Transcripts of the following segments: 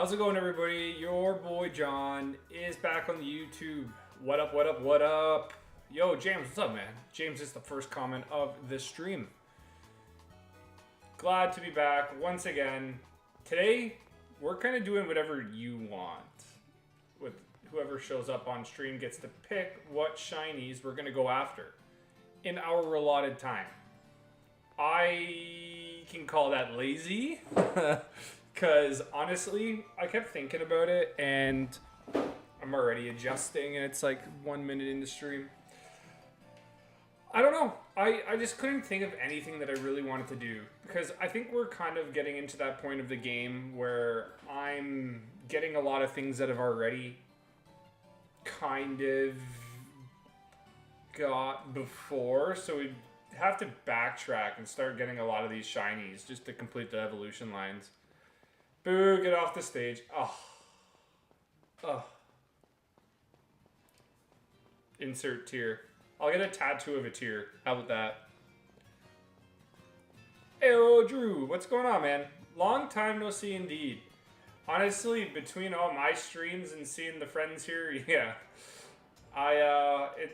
How's it going, everybody? Your boy John is back on the YouTube. What up, what up, what up? Yo, James, what's up, man? James is the first comment of the stream. Glad to be back once again. Today, we're kind of doing whatever you want. With whoever shows up on stream gets to pick what shinies we're going to go after in our allotted time. I can call that lazy. Because honestly, I kept thinking about it and I'm already adjusting and it's like 1 minute in the stream. I don't know. I just couldn't think of anything that I really wanted to do because I think we're kind of getting into that point of the game where I'm getting a lot of things that I've already kind of got before. So we have to backtrack and start getting a lot of these shinies just to complete the evolution lines. Boo, get off the stage. Oh. Oh. Insert tear. I'll get a tattoo of a tear. How about that? Hey, Drew. What's going on, man? Long time no see indeed. Honestly, between all my streams and seeing the friends here, yeah.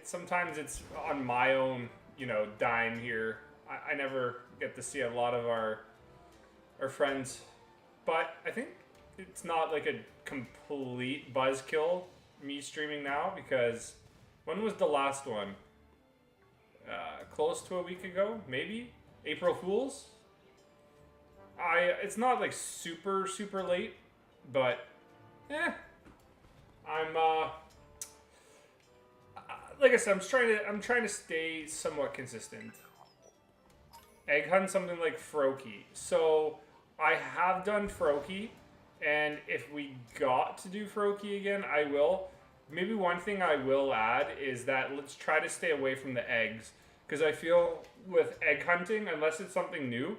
Sometimes it's on my own, dime here. I never get to see a lot of our friends. But I think it's not like a complete buzzkill, me streaming now, because when was the last one? Close to a week ago, maybe? April Fools? It's not like super late, but I'm like I said, I'm trying to stay somewhat consistent. Egg hunt something like Froakie. So I have done Froakie, and if we got to do Froakie again, I will. Maybe one thing I will add is that let's try to stay away from the eggs. Because I feel with egg hunting, unless it's something new,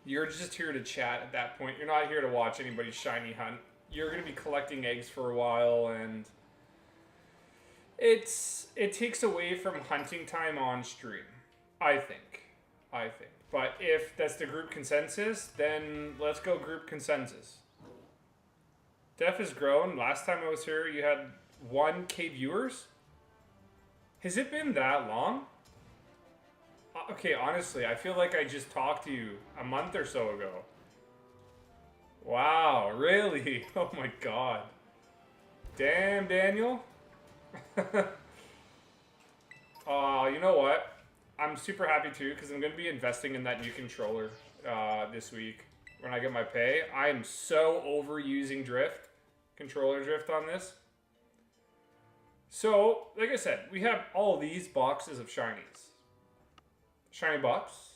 you're just here to chat at that point. You're not here to watch anybody shiny hunt. You're going to be collecting eggs for a while, and it takes away from hunting time on stream, I think. But if that's the group consensus, then let's go group consensus. Def has grown. Last time I was here, you had 1K viewers. Has it been that long? Okay, honestly, I feel like I just talked to you a month or so ago. Wow, really? Oh my god. Damn, Daniel. You know what? I'm super happy too because I'm going to be investing in that new controller this week when I get my pay. I am so over using controller drift on this. So, like I said, we have all these boxes of shinies. Shiny box.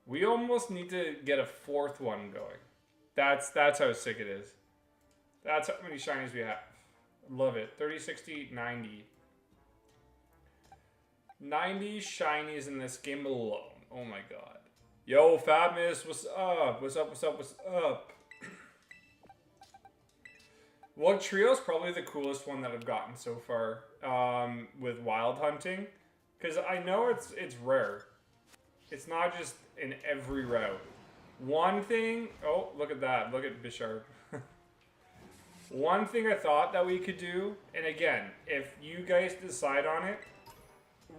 We almost need to get a fourth one going. That's how sick it is. That's how many shinies we have. Love it. 30, 60, 90. 90 shinies in this game alone. Oh my god. Yo, Fatmas, what's up? What's up? Well, Trio's probably the coolest one that I've gotten so far with wild hunting. Because I know it's rare. It's not just in every route. One thing... Oh, look at that. Look at Bishard. One thing I thought that we could do, and again, if you guys decide on it,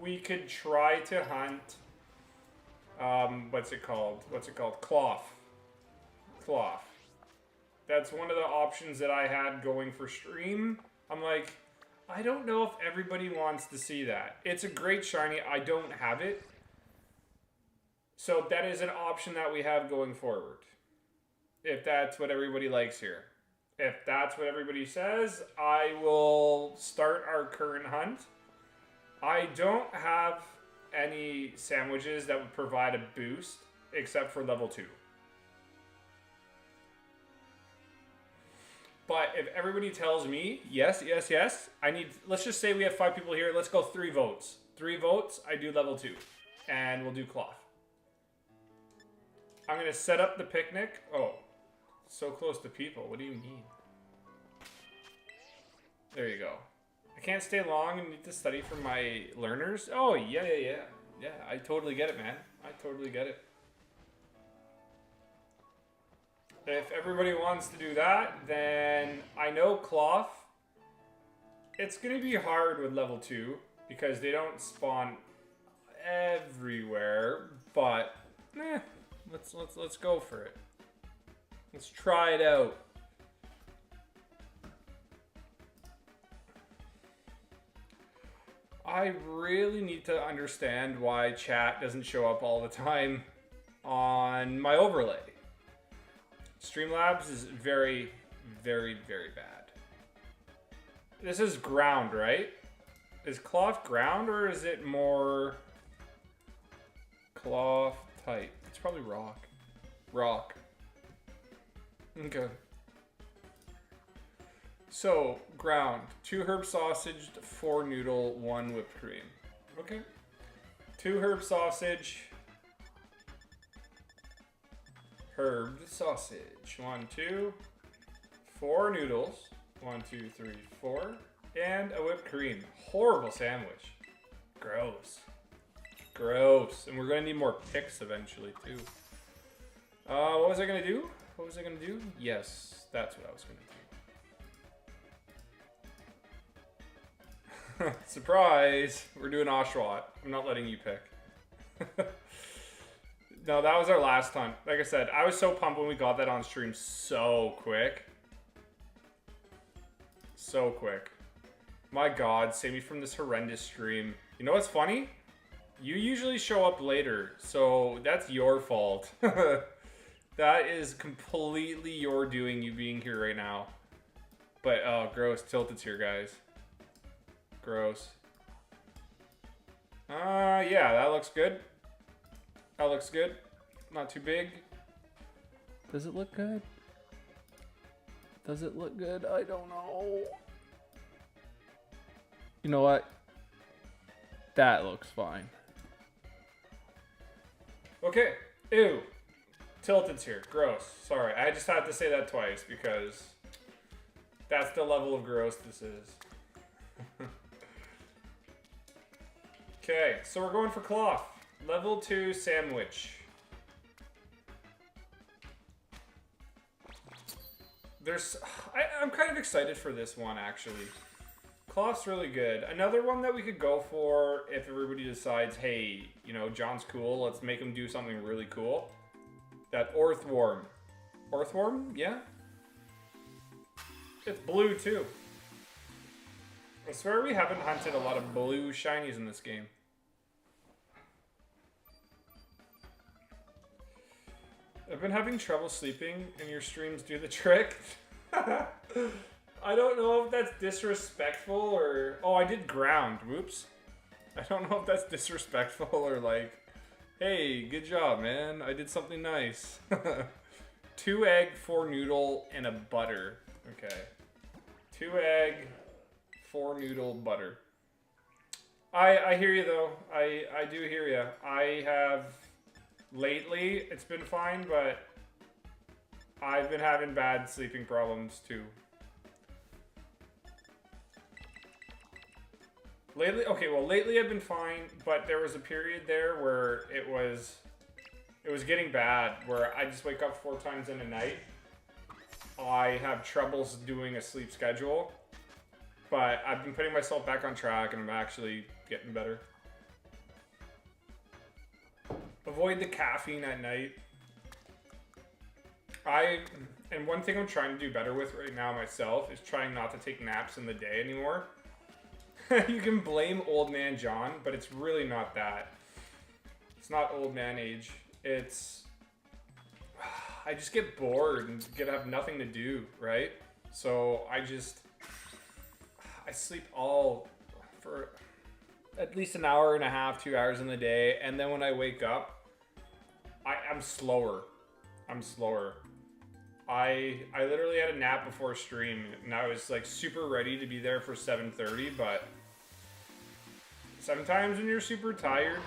we could try to hunt, what's it called? Cloth. That's one of the options that I had going for stream. I'm like, I don't know if everybody wants to see that. It's a great shiny. I don't have it. So that is an option that we have going forward. If that's what everybody likes here. If that's what everybody says, I will start our current hunt. I don't have any sandwiches that would provide a boost except for level 2. But if everybody tells me, yes, let's just say we have 5 people here. Let's go 3 votes. 3 votes, I do level 2. And we'll do cloth. I'm going to set up the picnic. Oh, so close to people. What do you mean? There you go. I can't stay long and need to study for my learners. Oh, yeah. Yeah, I totally get it, man. I totally get it. If everybody wants to do that, then I know Cloth. It's going to be hard with level 2 because they don't spawn everywhere, but let's go for it. Let's try it out. I really need to understand why chat doesn't show up all the time on my overlay. Streamlabs is very, very, very bad. This is ground, right? Is cloth ground or is it more cloth type? It's probably rock. Rock. Okay. So, ground. 2 herb sausage, 4 noodle, 1 whipped cream. Okay. 2 herb sausage. Herbed sausage. 1, 2. 4 noodles. 1, 2, 3, 4. And a whipped cream. Horrible sandwich. Gross. Gross. And we're going to need more picks eventually, too. What was I going to do? What was I going to do? Yes, that's what I was going to do. Surprise! We're doing Oshawott. I'm not letting you pick. No, that was our last hunt. Like I said, I was so pumped when we got that on stream so quick. So quick. My God, save me from this horrendous stream. You know what's funny? You usually show up later, so that's your fault. That is completely your doing, you being here right now. But, oh, gross. Tilted's here, guys. Gross. Yeah, that looks good. That looks good. Not too big. Does it look good? Does it look good? I don't know. You know what? That looks fine. Okay. Ew. Tilted's here. Gross. Sorry. I just had to say that twice because that's the level of gross this is. Okay. So we're going for cloth. Level 2 sandwich. I'm kind of excited for this one, actually. Cloth's really good. Another one that we could go for if everybody decides, hey, you know, John's cool, let's make him do something really cool. That Orthworm. Orthworm? Yeah? It's blue, too. I swear we haven't hunted a lot of blue shinies in this game. I've been having trouble sleeping, and your streams do the trick. I don't know if that's disrespectful or... Oh, I did ground. Whoops. I don't know if that's disrespectful or like... Hey, good job, man. I did something nice. 2 egg, 4 noodle, and a butter. Okay. 2 egg, 4 noodle, butter. I hear you, though. I do hear you. I have... Lately, it's been fine, but I've been having bad sleeping problems too. Lately I've been fine, but there was a period there where it was getting bad, where I just wake up 4 times in a night. I have troubles doing a sleep schedule, but I've been putting myself back on track and I'm actually getting better. Avoid the caffeine at night. And one thing I'm trying to do better with right now myself is trying not to take naps in the day anymore. You can blame old man John, but it's really not that. It's not old man age. It's... I just get bored and have nothing to do, right? So I sleep all for at least an hour and a half, 2 hours in the day. And then when I wake up, I'm slower. I literally had a nap before stream and I was like super ready to be there for 7:30, but sometimes when you're super tired,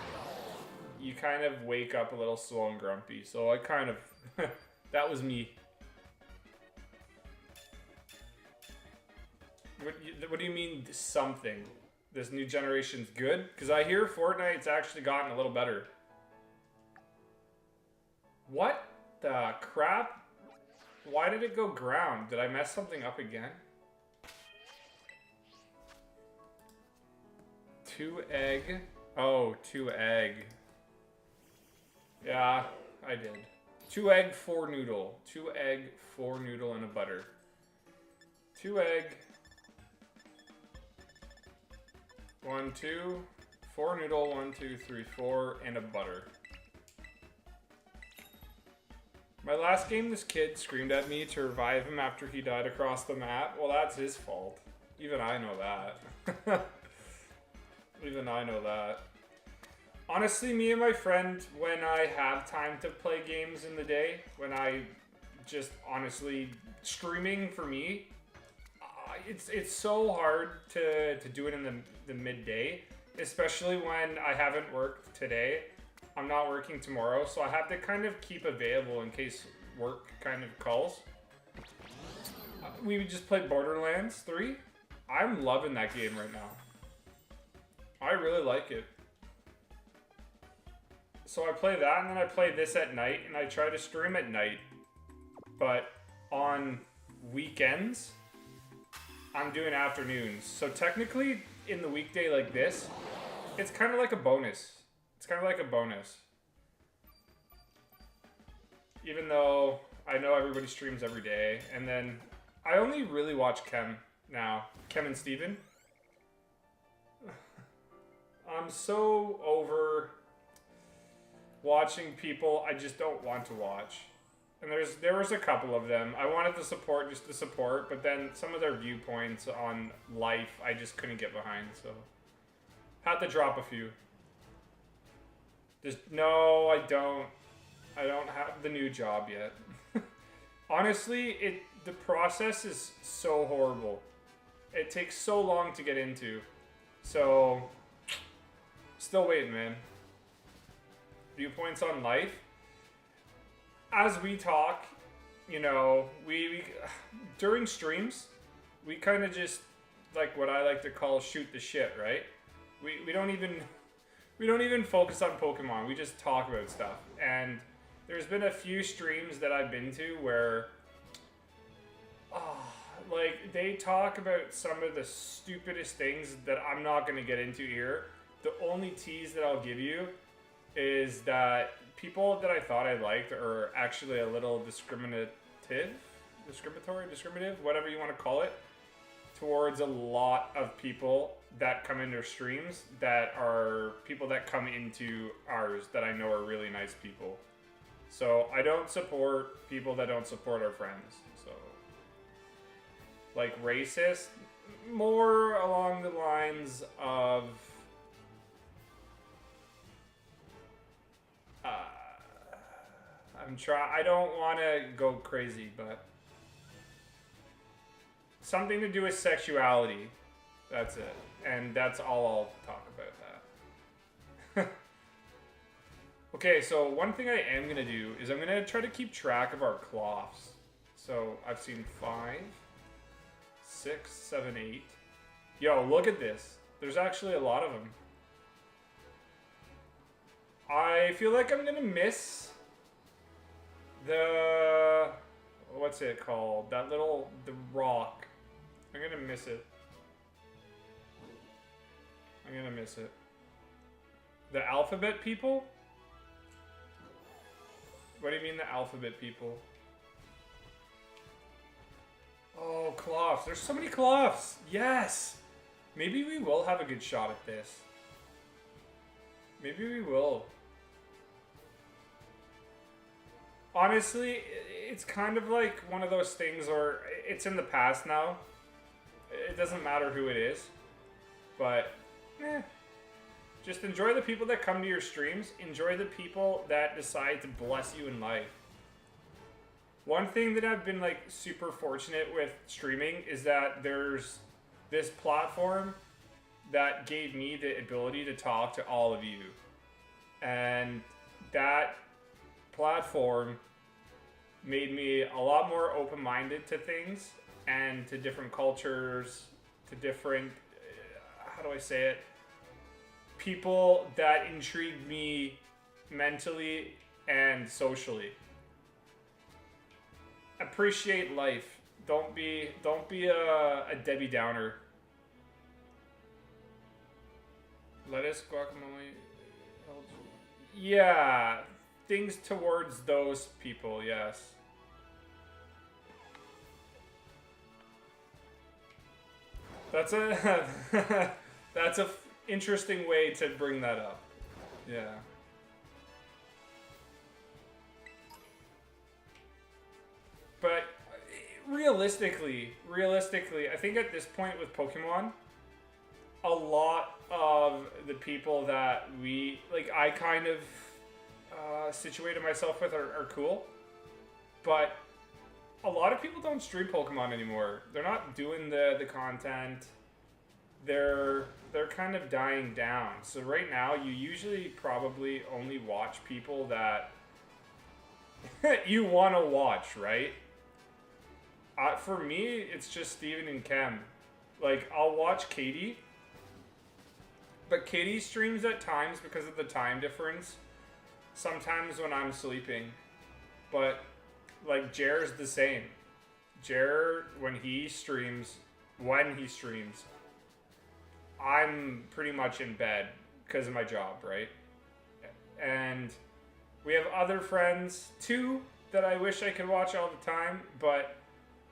you kind of wake up a little slow and grumpy. So I kind of, that was me. What do you mean something? This new generation's good? Because I hear Fortnite's actually gotten a little better. What the crap? Why did it go ground? Did I mess something up again? 2 egg. Oh, 2 egg. Yeah, I did. 2 egg, 4 noodle. 2 egg, 4 noodle, and a butter. 2 egg. 1, 2. 4 noodle, 1, 2, 3, 4, and a butter. My last game, this kid screamed at me to revive him after he died across the map. Well, that's his fault. Even I know that. Even I know that. Honestly, me and my friend, when I have time to play games in the day, when I just honestly, streaming for me, it's so hard to do it in the midday, especially when I haven't worked today. I'm not working tomorrow, so I have to kind of keep available in case work kind of calls. We just played Borderlands 3. I'm loving that game right now. I really like it. So I play that, and then I play this at night, and I try to stream at night. But on weekends, I'm doing afternoons. So technically, in the weekday like this, it's kind of like a bonus. It's kind of like a bonus. Even though I know everybody streams every day. And then I only really watch Chem now. Chem and Steven. I'm so over watching people I just don't want to watch. And there was a couple of them. I wanted to support just to support, but then some of their viewpoints on life I just couldn't get behind, so had to drop a few. Just no, I don't have the new job yet. Honestly, the process is so horrible. It takes so long to get into. So still waiting, man. Viewpoints on life. As we talk, you know, we during streams, we kind of just, like what I like to call shoot the shit, right? We don't even focus on Pokemon. We just talk about stuff. And there's been a few streams that I've been to where, like, they talk about some of the stupidest things that I'm not going to get into here. The only tease that I'll give you is that people that I thought I liked are actually a little discriminative, whatever you want to call it, towards a lot of people that come into streams that are people that come into ours that I know are really nice people. So I don't support people that don't support our friends. So, like, racist, more along the lines of I don't want to go crazy, but something to do with sexuality. That's it. And that's all I'll talk about that. Okay, so one thing I am going to do is I'm going to try to keep track of our cloths. So I've seen 5, 6, 7, 8. Yo, look at this. There's actually a lot of them. I feel like I'm going to miss the, what's it called? The rock. I'm going to miss it. I'm going to miss it. The alphabet people? What do you mean the alphabet people? Oh, cloths. There's so many cloths. Yes. Maybe we will have a good shot at this. Maybe we will. Honestly, it's kind of like one of those things where it's in the past now. It doesn't matter who it is. But, just enjoy the people that come to your streams. Enjoy the people that decide to bless you in life. One thing that I've been, like, super fortunate with streaming is that there's this platform that gave me the ability to talk to all of you. And that platform made me a lot more open-minded to things and to different cultures, to different, how do I say it? People that intrigued me mentally and socially. appreciate life. Don't be a Debbie Downer. Lettuce, guacamole. Yeah, things towards those people. Yes. That's a that's a interesting way to bring that up. Yeah. But realistically, I think at this point with Pokemon, a lot of the people that I kind of situated myself with are cool, but a lot of people don't stream Pokemon anymore. They're not doing the content. They're kind of dying down. So right now, you usually probably only watch people that you want to watch, right? For me, it's just Steven and Kem. Like, I'll watch Katie, but Katie streams at times because of the time difference. Sometimes when I'm sleeping. But, like, Jer's the same. Jer, when he streams, I'm pretty much in bed because of my job, right? And we have other friends, too, that I wish I could watch all the time, but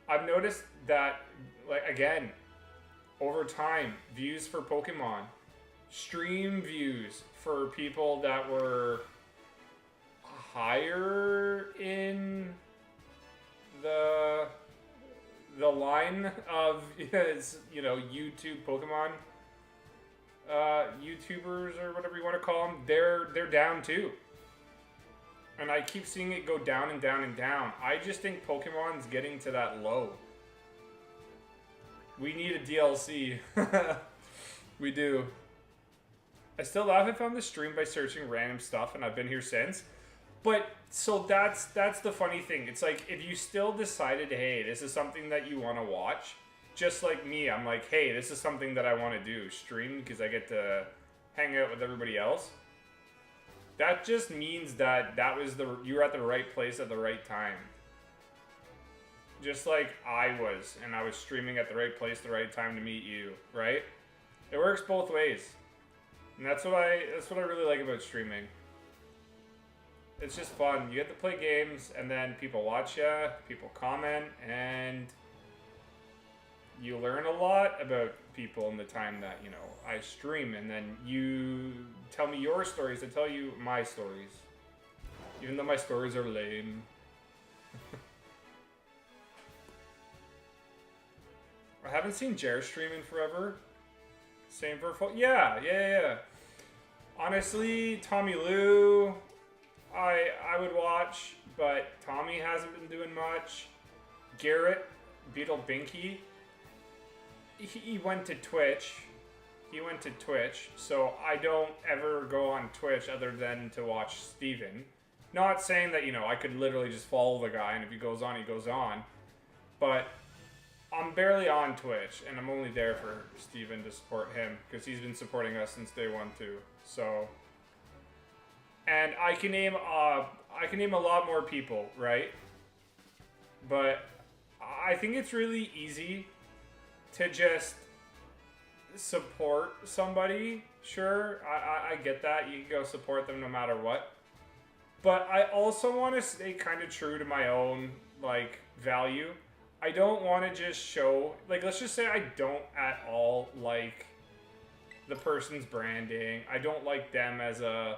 I've noticed that, like, again, over time, views for Pokemon, stream views for people that were higher in the line of, YouTube Pokemon YouTubers or whatever you want to call them, they're down too. And I keep seeing it go down and down and down. I just think Pokemon's getting to that low. We need a DLC. We do. I still haven't found the stream by searching random stuff, and I've been here since. But, so that's the funny thing. It's like, if you still decided, hey, this is something that you want to watch, just like me, I'm like, hey, this is something that I want to do. Stream, because I get to hang out with everybody else. That just means that you were at the right place at the right time. Just like I was, and I was streaming at the right place, the right time to meet you, right? It works both ways. And that's what I really like about streaming. It's just fun. You get to play games, and then people watch you, people comment, and you learn a lot about people in the time that, I stream, and then you tell me your stories, I tell you my stories. Even though my stories are lame. I haven't seen Jer stream in forever. Same for yeah. Honestly, Tommy Lou, I would watch, but Tommy hasn't been doing much. Garrett, Beetle Binky, he went to Twitch. So I don't ever go on Twitch other than to watch Steven. Not saying that, I could literally just follow the guy, and if he goes on, he goes on. But I'm barely on Twitch, and I'm only there for Steven to support him, because he's been supporting us since day one too. So, and I can name a lot more people, right? But I think it's really easy to just support somebody. Sure, I get that. You can go support them no matter what. But I also want to stay kind of true to my own, value. I don't want to just show, let's just say I don't at all like the person's branding. I don't like them as an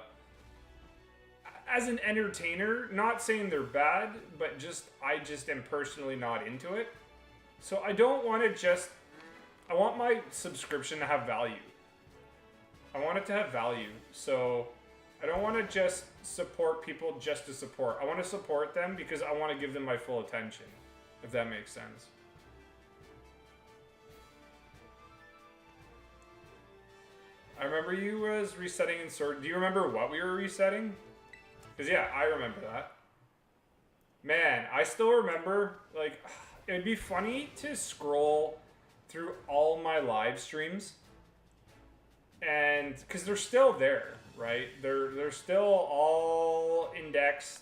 entertainer. Not saying they're bad, but I just am personally not into it. So I don't want to I want my subscription to have value. I want it to have value. So I don't want to just support people just to support. I want to support them because I want to give them my full attention, if that makes sense. I remember you was resetting in Sword. Do you remember what we were resetting? Because yeah, I remember that. Man, I still remember, it would be funny to scroll through all my live streams, and because they're still there, right? They're still all indexed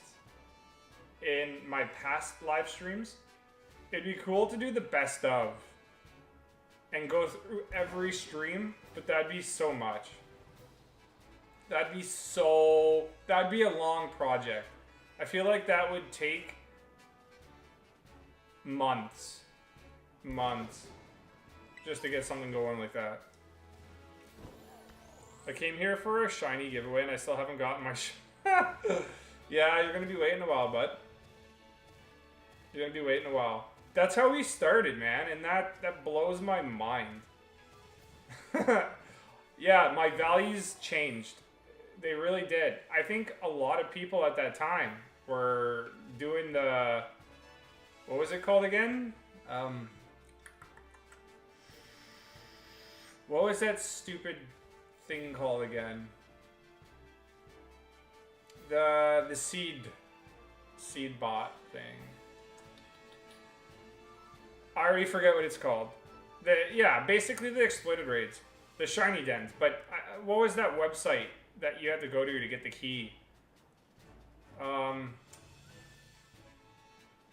in my past live streams. It'd be cool to do the best of and go through every stream, but that'd be so much. That'd be a long project. I feel like that would take months just to get something going like that. I came here for a shiny giveaway and I still haven't gotten my Yeah, you're gonna be waiting a while, bud. You're gonna be waiting a while. That's how we started, man, and that blows my mind. Yeah, my values changed. They really did. I think a lot of people at that time were doing the... What was it called again? What was that stupid thing called again? The seed bot thing. I already forget what it's called. Basically the exploited raids. The shiny dens. But what was that website that you had to go to get the key?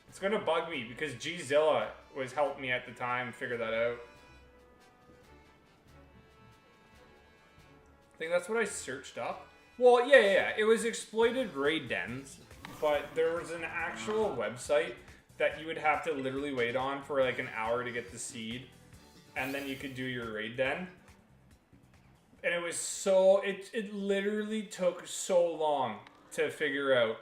It's gonna bug me because Gzilla was helping me at the time figure that out. I think that's what I searched up. Well, yeah. It was exploited raid dens, but there was an actual website that you would have to literally wait on for like an hour to get the seed, and then you could do your raid den. And it was it literally took so long to figure out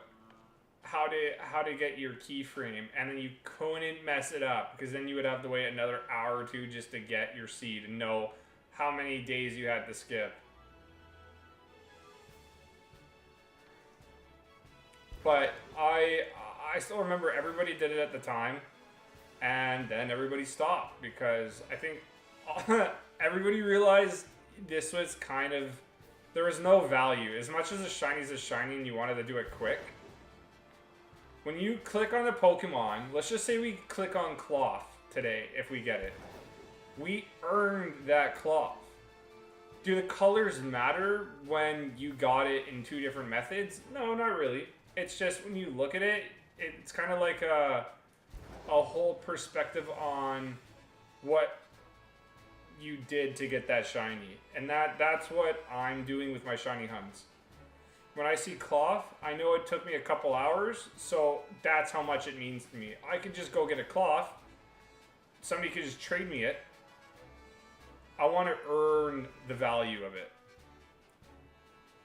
how to get your keyframe, and then you couldn't mess it up because then you would have to wait another hour or two just to get your seed and know how many days you had to skip. But I still remember everybody did it at the time, and then everybody stopped because I think everybody realized this was kind of, there was no value. As much as a shinies is shiny and you wanted to do it quick, when you click on a Pokemon, let's just say we click on Cloth today, if we get it. We earned that Cloth. Do the colors matter when you got it in two different methods? No, not really. It's just when you look at it, it's kind of like a whole perspective on what you did to get that shiny. And that's what I'm doing with my shiny hunts. When I see Cloth, I know it took me a couple hours, so that's how much it means to me. I could just go get a Cloth. Somebody could just trade me it. I want to earn the value of it.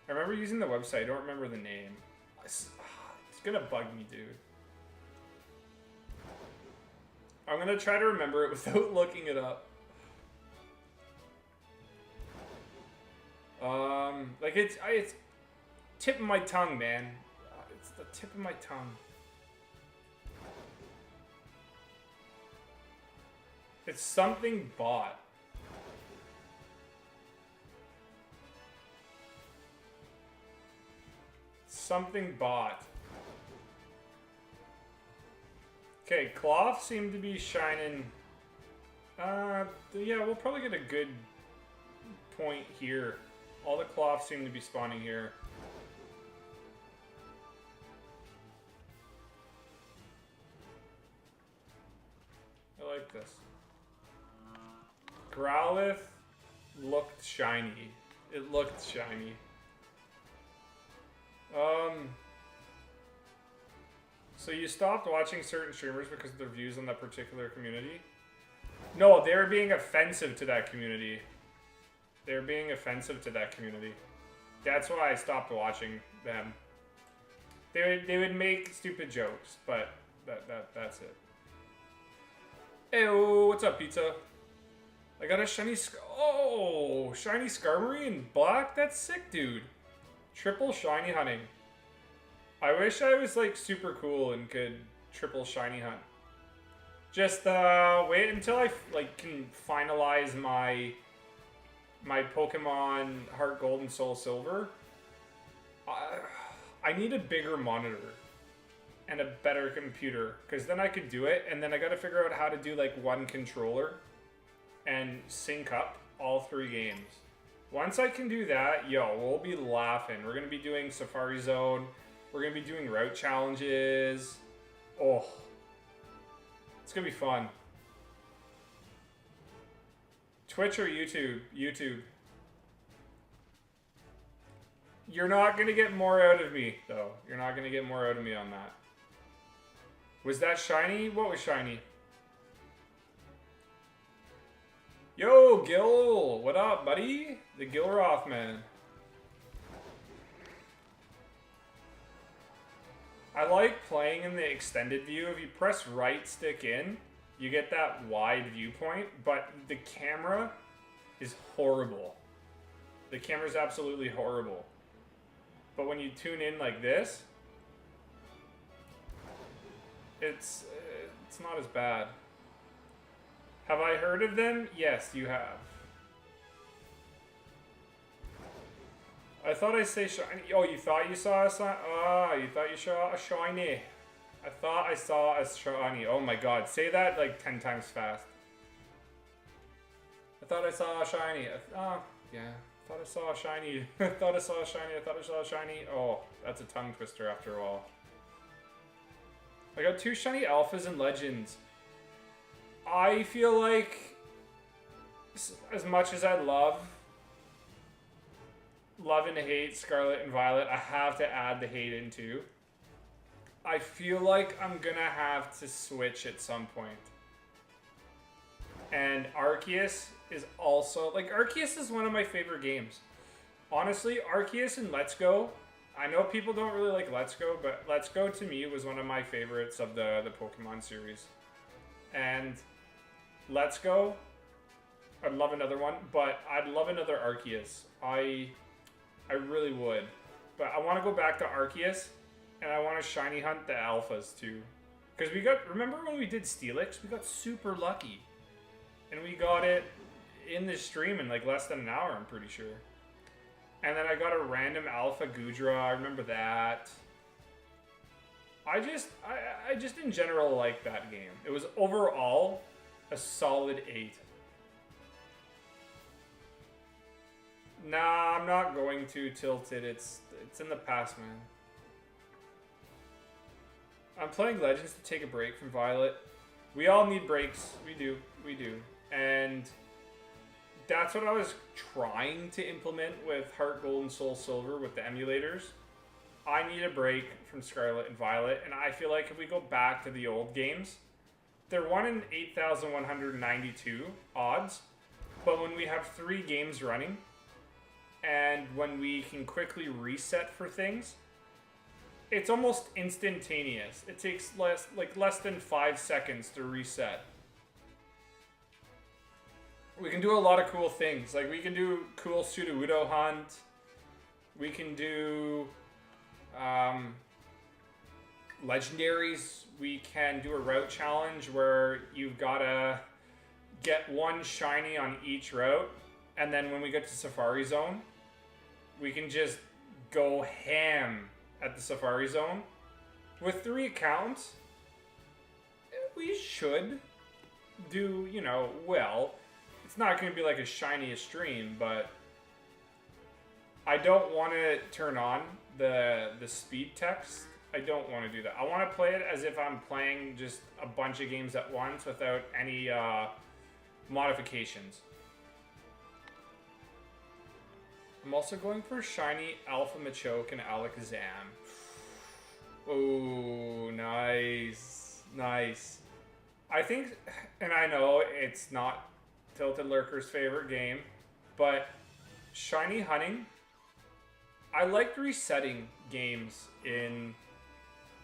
I remember using the website. I don't remember the name. It's gonna bug me, dude. I'm gonna try to remember it without looking it up. Like it's tip of my tongue, man. It's the tip of my tongue. It's something bot. Something bot. Okay, Cloth seemed to be shining. Yeah, we'll probably get a good point here. All the Cloths seem to be spawning here. I like this. Growlithe looked shiny. It looked shiny. So you stopped watching certain streamers because of their views on that particular community? No, they were being offensive to that community. They were being offensive to that community. That's why I stopped watching them. They would make stupid jokes, but that's it. Hey, what's up, pizza? I got a shiny shiny Skarmory in black? That's sick, dude. Triple shiny hunting. I wish I was like super cool and could triple shiny hunt. Just wait until I can finalize my Pokemon Heart Gold and Soul Silver. I need a bigger monitor and a better computer, because then I could do it, and then I gotta figure out how to do like one controller and sync up all 3 games. Once I can do that, we'll be laughing. We're gonna be doing Safari Zone. We're gonna be doing route challenges. Oh. It's gonna be fun. Twitch or YouTube? YouTube. You're not gonna get more out of me, though. You're not gonna get more out of me on that. Was that shiny? What was shiny? Yo, Gil! What up, buddy? The Gilroth man. I like playing in the extended view. If you press right stick in, you get that wide viewpoint, but the camera is horrible. The camera's absolutely horrible. But when you tune in like this, it's not as bad. Have I heard of them? Yes, you have. I thought I say shiny. Oh, you thought you saw a shiny? Ah, you thought you saw a shiny. I thought I saw a shiny. Oh my god, say that like 10 times fast. I thought I saw a shiny. Oh, yeah. I thought I saw a shiny. I thought I saw a shiny. I thought I saw a shiny. Oh, that's a tongue twister after a while. I got 2 shiny alphas and legends. I feel like, as much as I love and hate Scarlet and Violet, I have to add the hate in too. I feel like I'm gonna have to switch at some point. And Arceus is also, like, Arceus is one of my favorite games. Honestly, Arceus and Let's Go, I know people don't really like Let's Go, but Let's Go to me was one of my favorites of the Pokemon series. And Let's Go, I'd love another one, but I'd love another Arceus. I really would. But I want to go back to Arceus, and I want to shiny hunt the alphas too. Because we got, remember when we did Steelix? We got super lucky. And we got it in this stream in like less than an hour, I'm pretty sure. And then I got a random alpha Gudra, I remember that. I just in general like that game. It was overall a solid 8. Nah, I'm not going to tilt it. It's in the past, man. I'm playing Legends to take a break from Violet. We all need breaks. We do. And that's what I was trying to implement with Heart Gold and Soul Silver with the emulators. I need a break from Scarlet and Violet, and I feel like if we go back to the old games, they're 1 in 8,192 odds, but when we have 3 games running, and when we can quickly reset for things, it's almost instantaneous. It takes less than 5 seconds to reset. We can do a lot of cool things. Like, we can do cool Sudowoodo hunt. We can do legendaries. We can do a route challenge where you've got to get 1 shiny on each route. And then when we get to Safari Zone, we can just go ham at the Safari Zone. With 3 accounts, we should do, well. It's not going to be like a shiny stream, but I don't want to turn on the speed text. I don't want to do that. I want to play it as if I'm playing just a bunch of games at once without any modifications. I'm also going for shiny Alpha Machoke and Alakazam. Oh, nice. Nice. I think, and I know it's not Tilted Lurker's favorite game, but shiny hunting, I liked resetting games in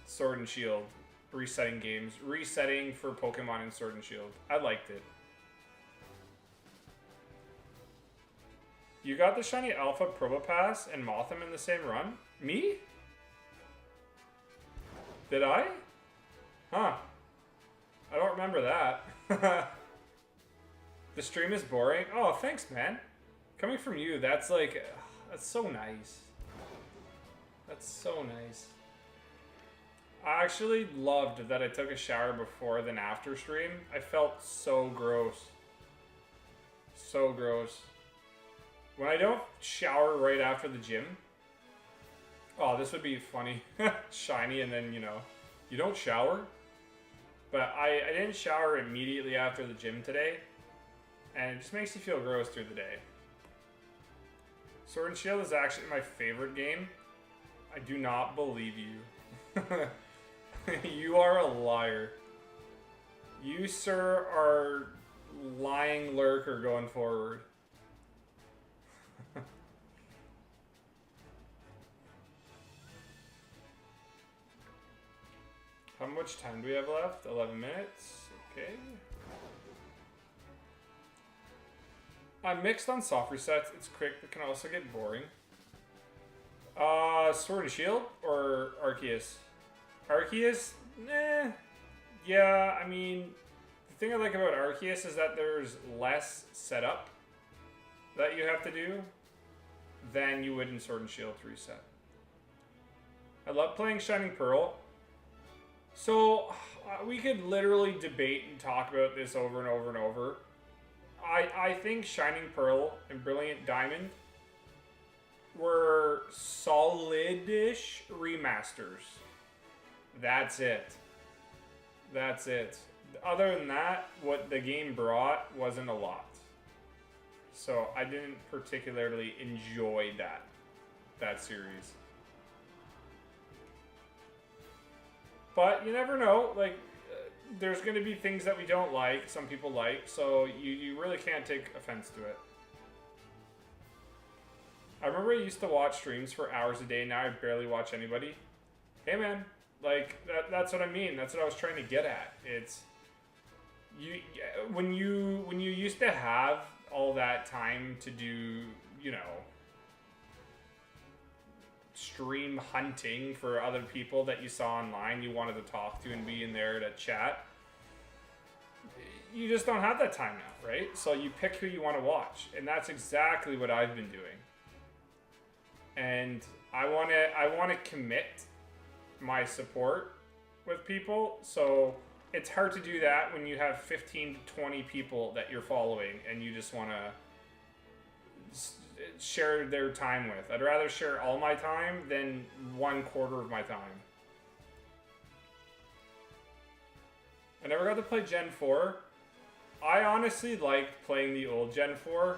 Sword and Shield. Resetting for Pokemon in Sword and Shield. I liked it. You got the shiny Alpha Probopass and Mothim in the same run? Me? Did I? Huh. I don't remember that. The stream is boring? Oh, thanks, man. Coming from you, that's like, that's so nice. That's so nice. I actually loved that I took a shower before than after stream. I felt so gross. So gross. When I don't shower right after the gym, oh, this would be funny. Shiny, and then, you don't shower? But I didn't shower immediately after the gym today. And it just makes you feel gross through the day. Sword and Shield is actually my favorite game. I do not believe you. You are a liar. You, sir, are lying lurker going forward. How much time do we have left? 11 minutes. Okay. I'm mixed on soft resets. It's quick, but can also get boring. Sword and Shield or Arceus? Arceus? Nah. Yeah, I mean, the thing I like about Arceus is that there's less setup that you have to do than you would in Sword and Shield reset. I love playing Shining Pearl. So, we could literally debate and talk about this over and over and over. I think Shining Pearl and Brilliant Diamond were solid-ish remasters. That's it. That's it. Other than that, what the game brought wasn't a lot. So I didn't particularly enjoy that series. But you never know, like, there's going to be things that we don't like, some people like, so you really can't take offense to it. I remember I used to watch streams for hours a day, now I barely watch anybody. Hey man, like, that's what I mean, that's what I was trying to get at. It's, when you used to have all that time to do, you know, stream hunting for other people that you saw online you wanted to talk to and be in there to chat, you just don't have that time now, right? So you pick who you want to watch, and that's exactly what I've been doing. And I want to commit my support with people, so it's hard to do that when you have 15 to 20 people that you're following and you just want to share their time with. I'd rather share all my time than 1/4 of my time. I never got to play Gen 4. I honestly liked playing the old Gen 4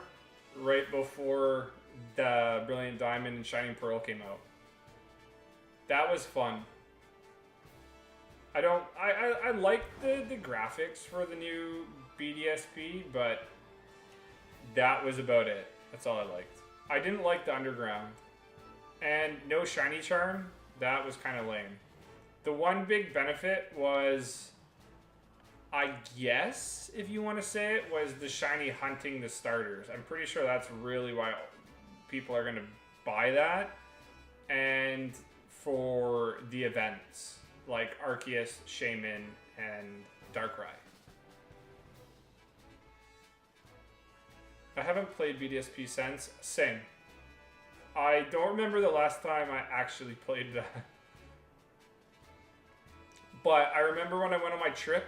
right before the Brilliant Diamond and Shining Pearl came out. That was fun. I like the graphics for the new BDSP, but that was about it. That's all I liked. I didn't like the Underground. And no Shiny Charm, that was kind of lame. The one big benefit was, I guess, if you want to say it, was the shiny hunting the starters. I'm pretty sure that's really why people are going to buy that. And for the events, like Arceus, Shaman, and Darkrai. I haven't played BDSP since. Same. I don't remember the last time I actually played that. But I remember when I went on my trip,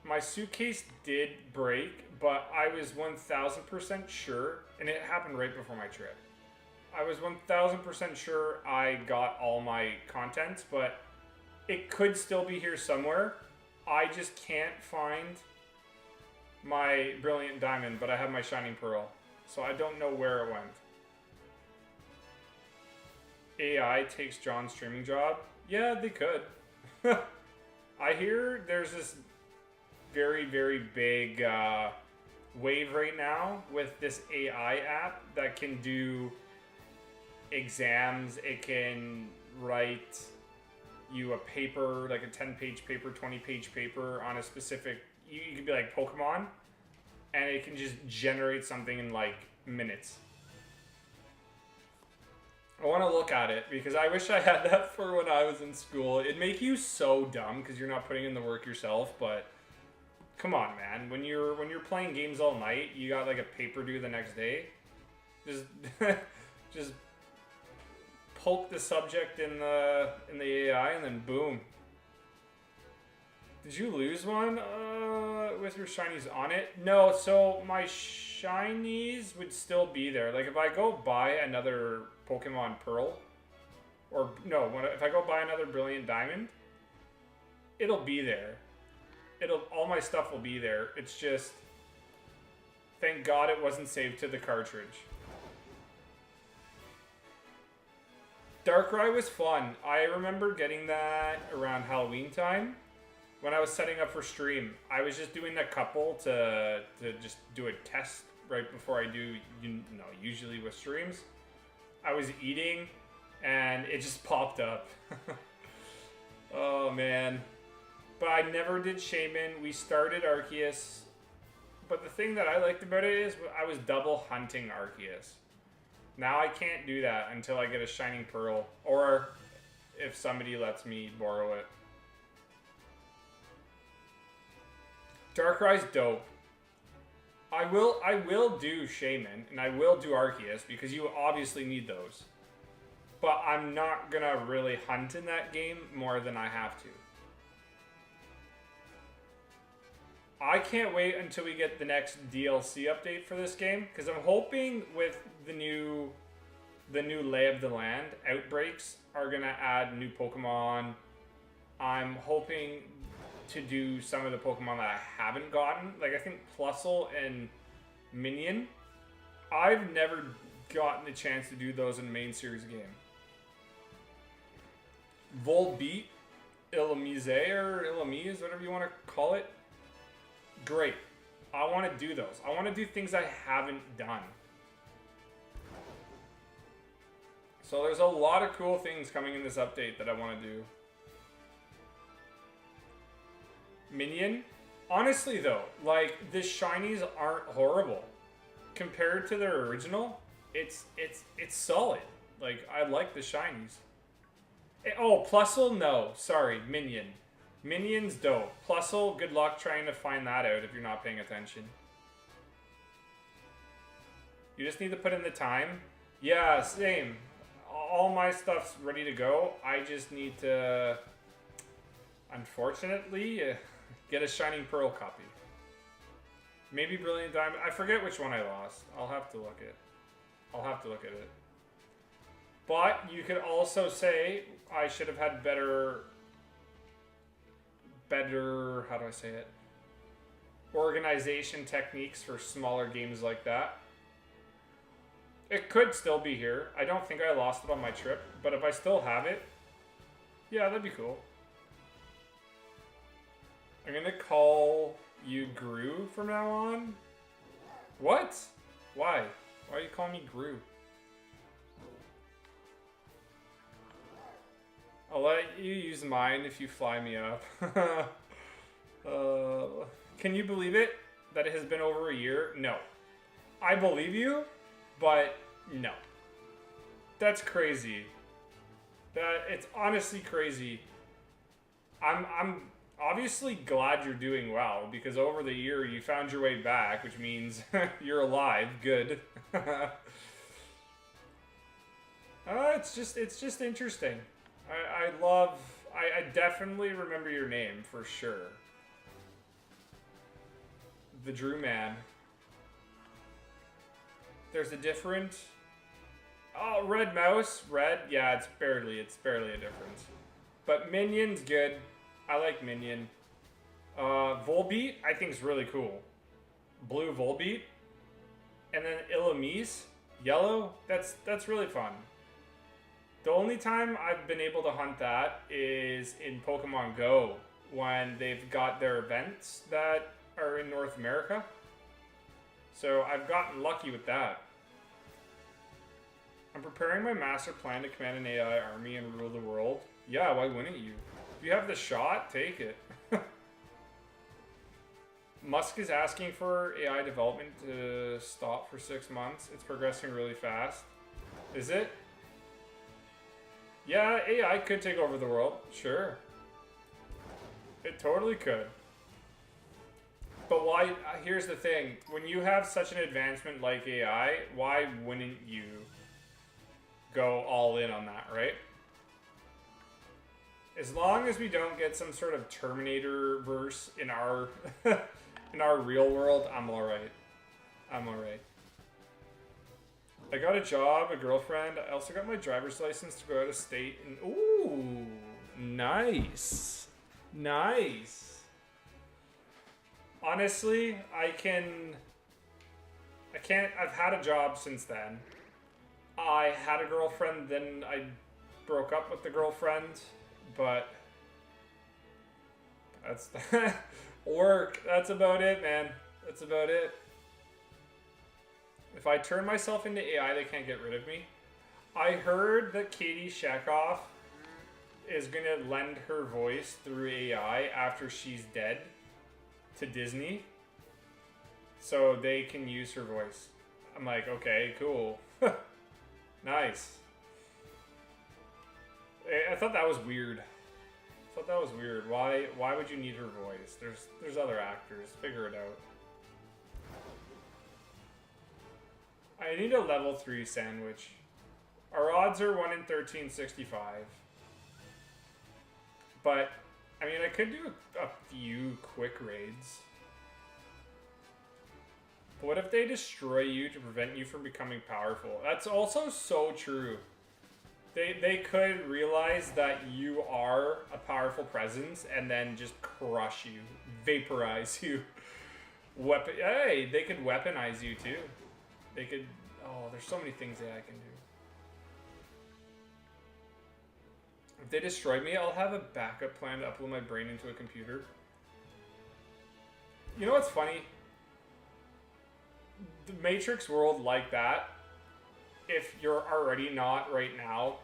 my suitcase did break, but I was 1000% sure, and it happened right before my trip. I was 1000% sure I got all my contents, but it could still be here somewhere. I just can't find my Brilliant Diamond, but I have my Shining Pearl, so I don't know where it went. AI takes John's streaming job? Yeah, they could. I hear there's this very, very big wave right now with this AI app that can do exams. It can write you a paper, like a 10-page paper, 20-page paper on a specific, you could be like Pokemon, and it can just generate something in like minutes. I want to look at it because I wish I had that for when I was in school. It'd make you so dumb because you're not putting in the work yourself, but come on, man. When you're playing games all night, you got like a paper due the next day. Just poke the subject in the AI and then boom. Did you lose one with your shinies on it? No, so my shinies would still be there. Like if I go buy another Pokemon Pearl, or no, if I go buy another Brilliant Diamond, it'll be there. All my stuff will be there. It's just, thank God it wasn't saved to the cartridge. Darkrai was fun. I remember getting that around Halloween time when I was setting up for stream. I was just doing a couple to just do a test right before I do, usually with streams. I was eating and it just popped up. Oh man. But I never did Shaman. We started Arceus. But the thing that I liked about it is I was double hunting Arceus. Now I can't do that until I get a Shining Pearl. Or if somebody lets me borrow it. Darkrai's dope. I will do Shaman and I will do Arceus because you obviously need those. But I'm not gonna really hunt in that game more than I have to. I can't wait until we get the next DLC update for this game because I'm hoping with the new lay of the land, outbreaks are gonna add new Pokemon. I'm hoping to do some of the Pokemon that I haven't gotten. Like I think Plusle and Minion. I've never gotten the chance to do those in the main series game. Volbeat, Illumise or Illumise, whatever you want to call it. Great. I want to do those. I want to do things I haven't done. So there's a lot of cool things coming in this update that I want to do. Minion. Honestly though, like the shinies aren't horrible. Compared to their original, it's solid. Like I like the shinies. Oh, Plusle? No. Sorry, Minion. Minion's dope. Plusle, good luck trying to find that out if you're not paying attention. You just need to put in the time. Yeah, same. All my stuff's ready to go. I just need to, unfortunately, get a Shining Pearl copy. Maybe Brilliant Diamond. I forget which one I lost. I'll have to look at it. But you could also say I should have had better, how do I say it? Organization techniques for smaller games like that. It could still be here. I don't think I lost it on my trip, but if I still have it, yeah, that'd be cool. I'm gonna call you Gru from now on. What? Why? Why are you calling me Gru? I'll let you use mine if you fly me up. Can you believe it? That it has been over a year? No. I believe you, but no. That's crazy. It's honestly crazy. I'm obviously glad you're doing well because over the year you found your way back, which means you're alive. Good. It's just interesting. I definitely remember your name for sure. The Drew Man. There's a different. Oh, Red Mouse. Red. Yeah, it's barely a difference. But Minion's good. I like Minion. Volbeat, I think is really cool. Blue Volbeat. And then Illumise. Yellow. That's really fun. The only time I've been able to hunt that is in Pokemon Go when they've got their events that are in North America. So I've gotten lucky with that. I'm preparing my master plan to command an AI army and rule the world. Yeah, why wouldn't you? If you have the shot, take it. Musk is asking for AI development to stop for 6 months. It's progressing really fast. Is it? Yeah, AI could take over the world. Sure. It totally could. But why? Here's the thing. When you have such an advancement like AI, why wouldn't you go all in on that, right? As long as we don't get some sort of Terminator verse in our in our real world, I'm alright. I'm alright. I got a job, a girlfriend. I also got my driver's license to go out of state. And ooh, nice. Nice. Honestly, I've had a job since then. I had a girlfriend, then I broke up with the girlfriend, but that's work. That's about it, man. That's about it. If I turn myself into AI, they can't get rid of me. I heard that Katie Shekoff is going to lend her voice through AI after she's dead to Disney, so they can use her voice. I'm like, okay, cool. Nice. I thought that was weird. Why would you need her voice? There's other actors. Figure it out. I need a level 3 sandwich. Our odds are 1 in 1365. But, I mean, I could do a few quick raids. But what if they destroy you to prevent you from becoming powerful? That's also so true. They could realize that you are a powerful presence and then just crush you, vaporize you. Hey, they could weaponize you too. They could. Oh, there's so many things AI can do. If they destroy me, I'll have a backup plan to upload my brain into a computer. You know what's funny? The Matrix world like that, if you're already not right now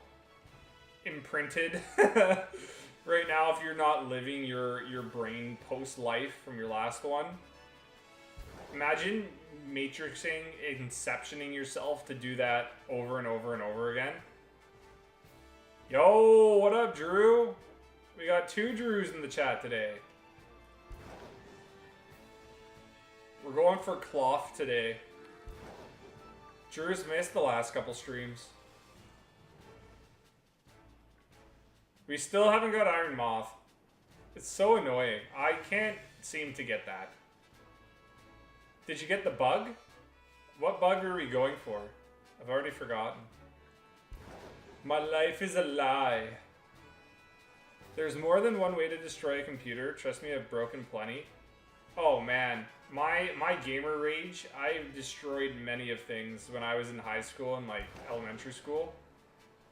imprinted, right now if you're not living your brain post-life from your last one, imagine matrixing, inceptioning yourself to do that over and over and over again. Yo, what up, Drew? We got 2 Drews in the chat today. We're going for cloth today. Drew's missed the last couple streams. We still haven't got Iron Moth. It's so annoying. I can't seem to get that. Did you get the bug? What bug are we going for? I've already forgotten. My life is a lie. There's more than one way to destroy a computer. Trust me, I've broken plenty. Oh man, my gamer rage, I've destroyed many of things when I was in high school and like elementary school.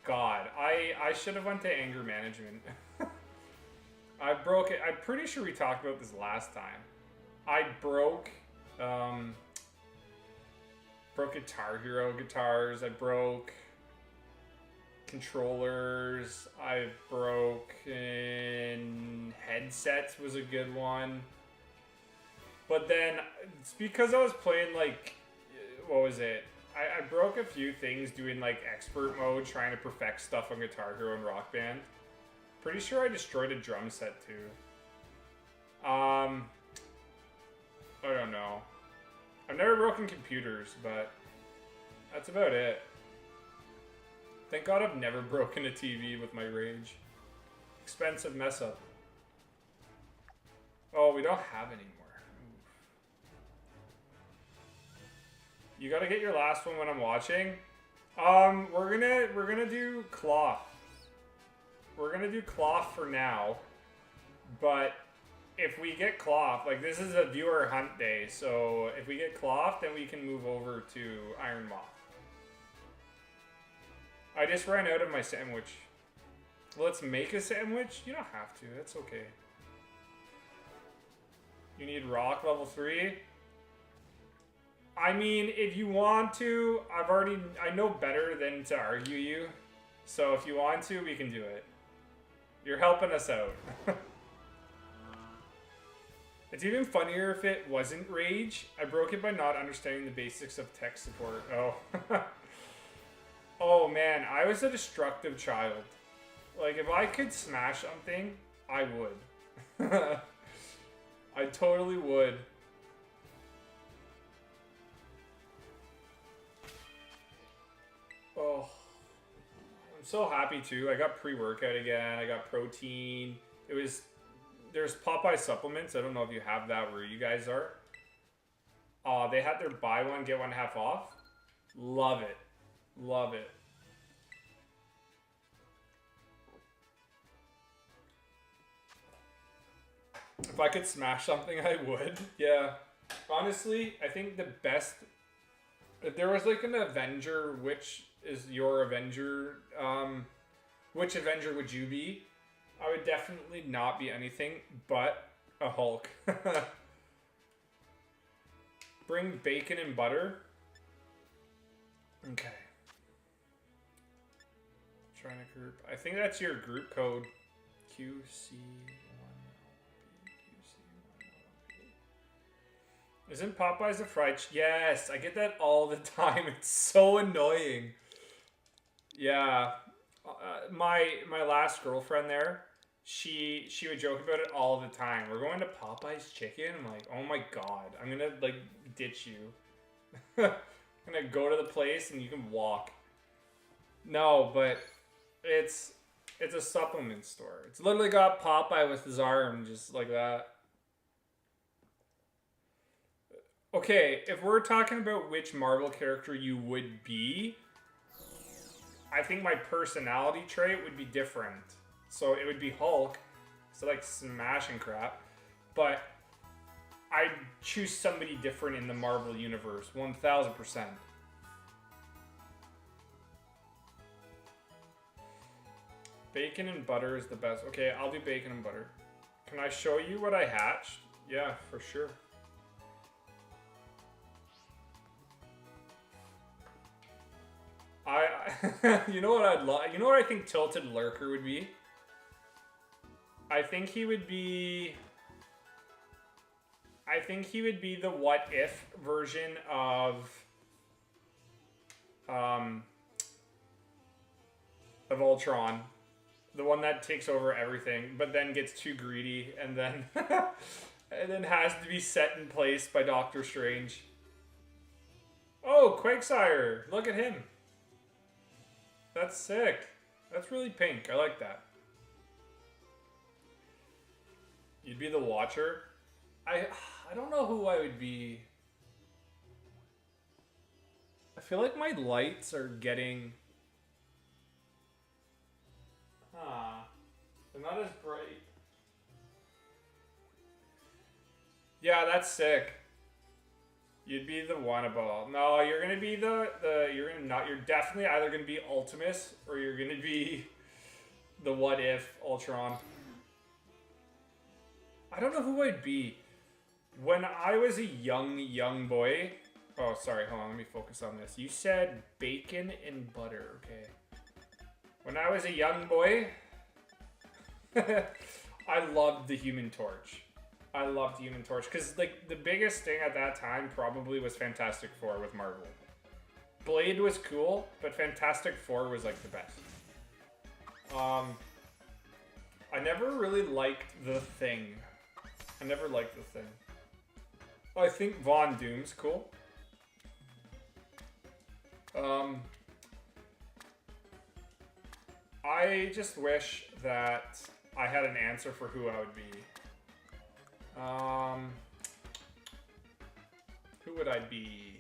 God, I should have went to anger management. I broke it. I'm pretty sure we talked about this last time. I broke Guitar Hero guitars. I broke controllers. I broke headsets was a good one. But then it's because I was playing like, what was it? I broke a few things doing like expert mode, trying to perfect stuff on Guitar Hero and Rock Band. Pretty sure I destroyed a drum set too. I don't know. I've never broken computers, but that's about it. Thank God I've never broken a TV with my rage. Expensive mess up. Oh, we don't have any more. You gotta get your last one when I'm watching. We're gonna do cloth. We're gonna do cloth for now. But if we get cloth, like this is a viewer hunt day, so if we get cloth, then we can move over to Iron Moth. I just ran out of my sandwich. Let's make a sandwich? You don't have to, that's okay. You need rock level 3? I mean, if you want to, I know better than to argue you. So if you want to, we can do it. You're helping us out. It's even funnier if it wasn't rage. I broke it by not understanding the basics of tech support. Oh. Oh man, I was a destructive child. Like, if I could smash something, I would. I totally would. Oh, I'm so happy too. I got pre-workout again. I got protein. There's Popeye supplements. I don't know if you have that where you guys are. They had their buy one, get one half off. Love it. Love it. If I could smash something, I would. Yeah. Honestly, I think the best... If there was like an Avenger, which is your Avenger, which Avenger would you be? I would definitely not be anything but a Hulk. Bring bacon and butter. Okay. Trying to group. I think that's your group code. QC1. Isn't Popeyes a fried? Yes, I get that all the time. It's so annoying. Yeah, my last girlfriend there, she would joke about it all the time. We're going to Popeyes Chicken. I'm like, oh my god, I'm gonna like ditch you. I'm gonna go to the place and you can walk. No, but it's a supplement store. It's literally got Popeye with his arm just like that. Okay, if we're talking about which Marvel character you would be, I think my personality trait would be different. So it would be Hulk, so like smashing crap, but I'd choose somebody different in the Marvel universe, 1000%. Bacon and butter is the best. Okay, I'll do bacon and butter. Can I show you what I hatched? Yeah, for sure. You know what I'd like? You know what I think Tilted Lurker would be? I think he would be the what if version of Ultron. The one that takes over everything, but then gets too greedy and then and then has to be set in place by Doctor Strange. Oh, Quakesire! Look at him. That's sick. That's really pink. I like that. You'd be the Watcher? I don't know who I would be. I feel like my lights are getting... they're not as bright. Yeah, that's sick. You'd be the Wannaball. No, you're gonna be you're definitely either gonna be Ultimus or you're gonna be the What If Ultron. I don't know who I'd be. When I was a young boy. Oh, sorry, hold on, let me focus on this. You said bacon and butter, okay. When I was a young boy, I loved the Human Torch. I loved Human Torch because like the biggest thing at that time probably was Fantastic Four with Marvel. Blade was cool, but Fantastic Four was like the best. I never really liked the Thing. I never liked the Thing. Oh, I think Von Doom's cool. I just wish that I had an answer for who I would be. Who would I be?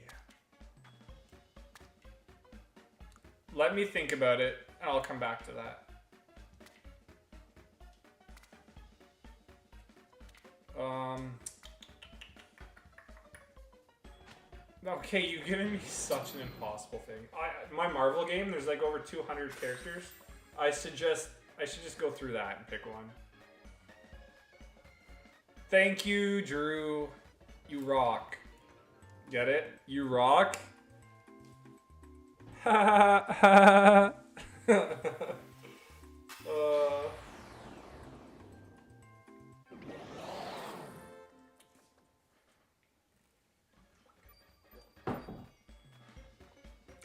Let me think about it, and I'll come back to that. Okay, you're giving me such an impossible thing. My Marvel game, there's like over 200 characters. I should just go through that and pick one. Thank you, Drew. You rock. Get it? You rock? Ha ha ha.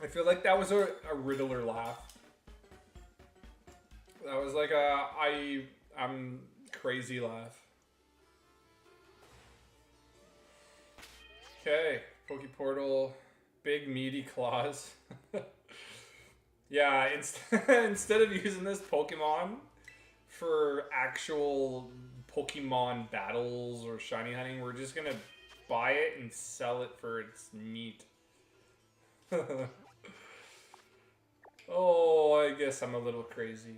I feel like that was a Riddler laugh. That was like a I'm crazy laugh. Okay, Pokeportal, big meaty claws. Yeah, instead of using this Pokemon for actual Pokemon battles or shiny hunting, we're just gonna buy it and sell it for its meat. Oh, I guess I'm a little crazy.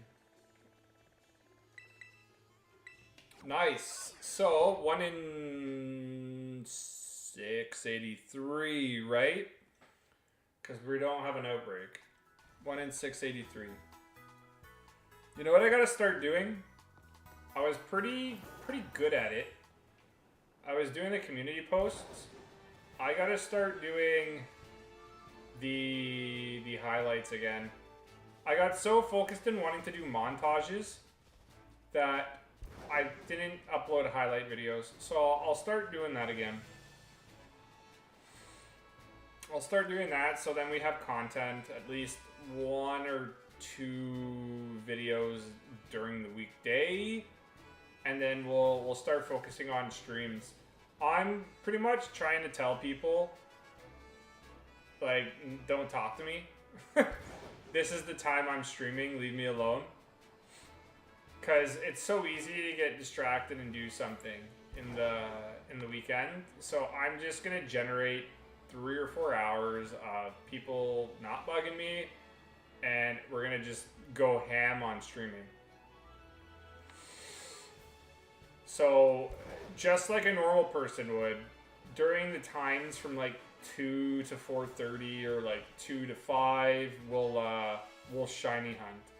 Nice. So, 1 in 683, right? Because we don't have an outbreak. 1 in 683. You know what I gotta start doing? I was pretty good at it. I was doing the community posts. I gotta start doing the highlights again. I got so focused in wanting to do montages that I didn't upload highlight videos. So I'll start doing that again. I'll start doing that so then we have content, at least 1 or 2 videos during the weekday. And then we'll start focusing on streams. I'm pretty much trying to tell people, like, don't talk to me. This is the time I'm streaming, leave me alone. Because it's so easy to get distracted and do something in the weekend. So I'm just going to generate 3 or 4 hours of people not bugging me. And we're going to just go ham on streaming. So, just like a normal person would, during the times from like 2 to 4:30 or like 2 to 5, we'll shiny hunt.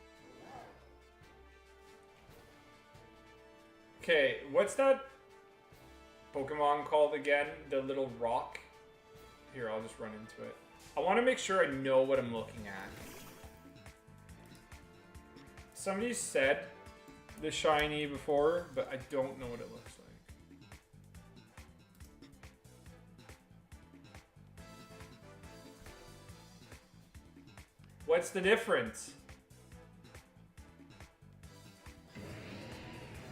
Okay, what's that Pokemon called again? The little rock? Here, I'll just run into it. I want to make sure I know what I'm looking at. Somebody said the shiny before, but I don't know what it looks like. What's the difference?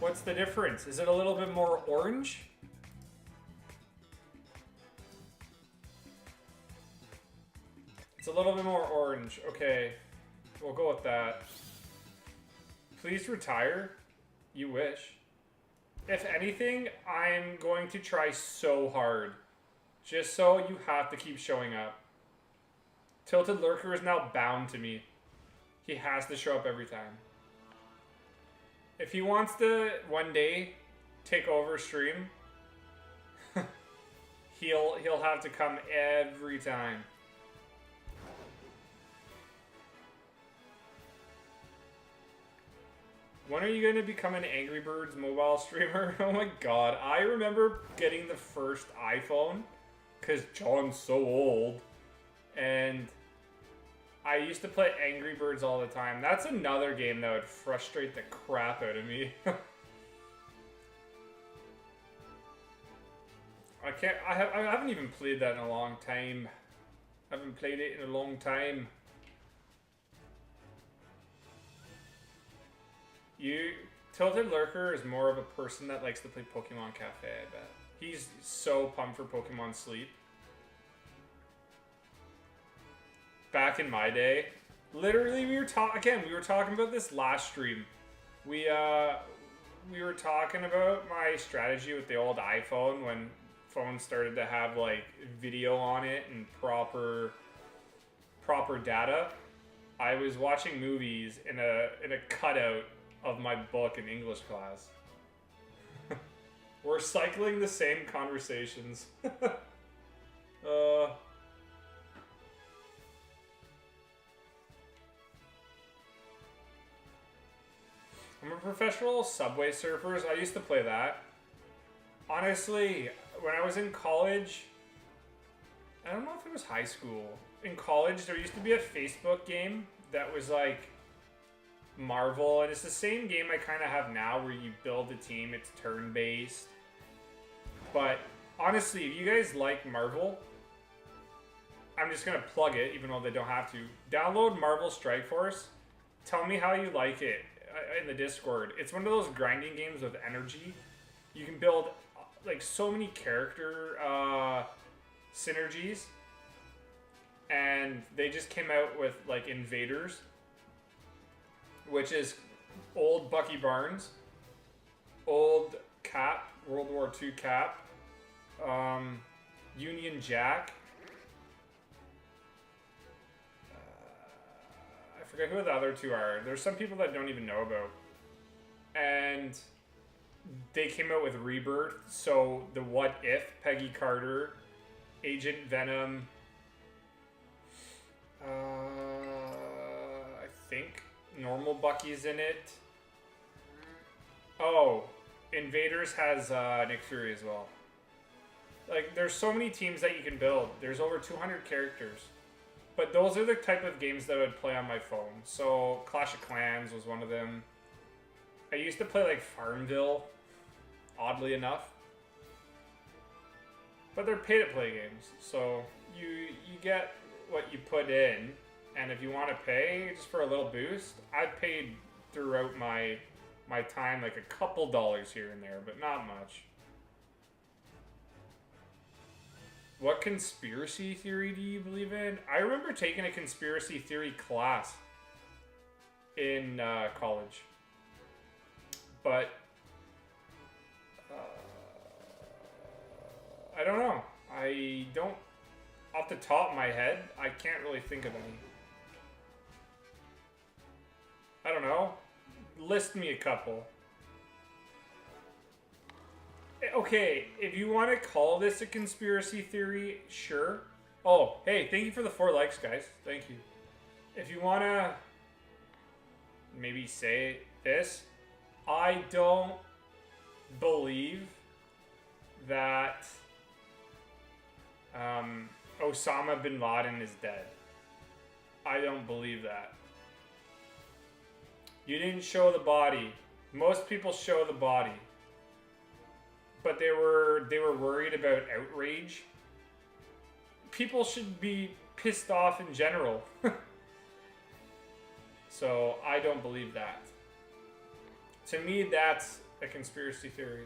What's the difference? Is it a little bit more orange? It's a little bit more orange. Okay, we'll go with that. Please retire. You wish. If anything, I'm going to try so hard. Just so you have to keep showing up. Tilted Lurker is now bound to me. He has to show up every time. If he wants to one day take over stream, he'll have to come every time. When are you going to become an Angry Birds mobile streamer? Oh my god. I remember getting the first iPhone because John's so old. And I used to play Angry Birds all the time. That's another game that would frustrate the crap out of me. I haven't even played that in a long time. I haven't played it in a long time. Tilted Lurker is more of a person that likes to play Pokemon Cafe, I bet. He's so pumped for Pokemon Sleep. Back in my day, literally we were talking about this last stream. We were talking about my strategy with the old iPhone when phones started to have like video on it and proper data. I was watching movies in a cutout of my book in English class. We're cycling the same conversations. I'm a professional Subway Surfers. I used to play that. Honestly, when I was in college, I don't know if it was high school. In college, there used to be a Facebook game that was like Marvel, and it's the same game I kind of have now where you build a team. It's turn-based. But honestly, if you guys like Marvel, I'm just going to plug it, even though they don't have to. Download Marvel Strike Force. Tell me how you like it in the Discord. It's one of those grinding games with energy. You can build like so many character synergies. And they just came out with like Invaders, which is old Bucky Barnes, old Cap, World War II Cap, Union Jack. I forget who the other two are. There's some people that don't even know about. And they came out with Rebirth. So the What If, Peggy Carter, Agent Venom, I think normal Bucky's in it. Oh, Invaders has Nick Fury as well. Like, there's so many teams that you can build. There's over 200 characters. But those are the type of games that I would play on my phone. So Clash of Clans was one of them. I used to play like Farmville, oddly enough. But they're pay-to-play games. So you get what you put in. And if you want to pay just for a little boost, I've paid throughout my time like a couple dollars here and there, but not much. What conspiracy theory do you believe in? I remember taking a conspiracy theory class in college. But I don't know. I don't, off the top of my head, I can't really think of any. I don't know. List me a couple. Okay, if you want to call this a conspiracy theory, sure. Oh, hey, thank you for the 4 likes, guys. Thank you. If you want to maybe say this, I don't believe that Osama bin Laden is dead. I don't believe that. You didn't show the body. Most people show the body. But they were worried about outrage. People should be pissed off in general. So I don't believe that. To me, that's a conspiracy theory.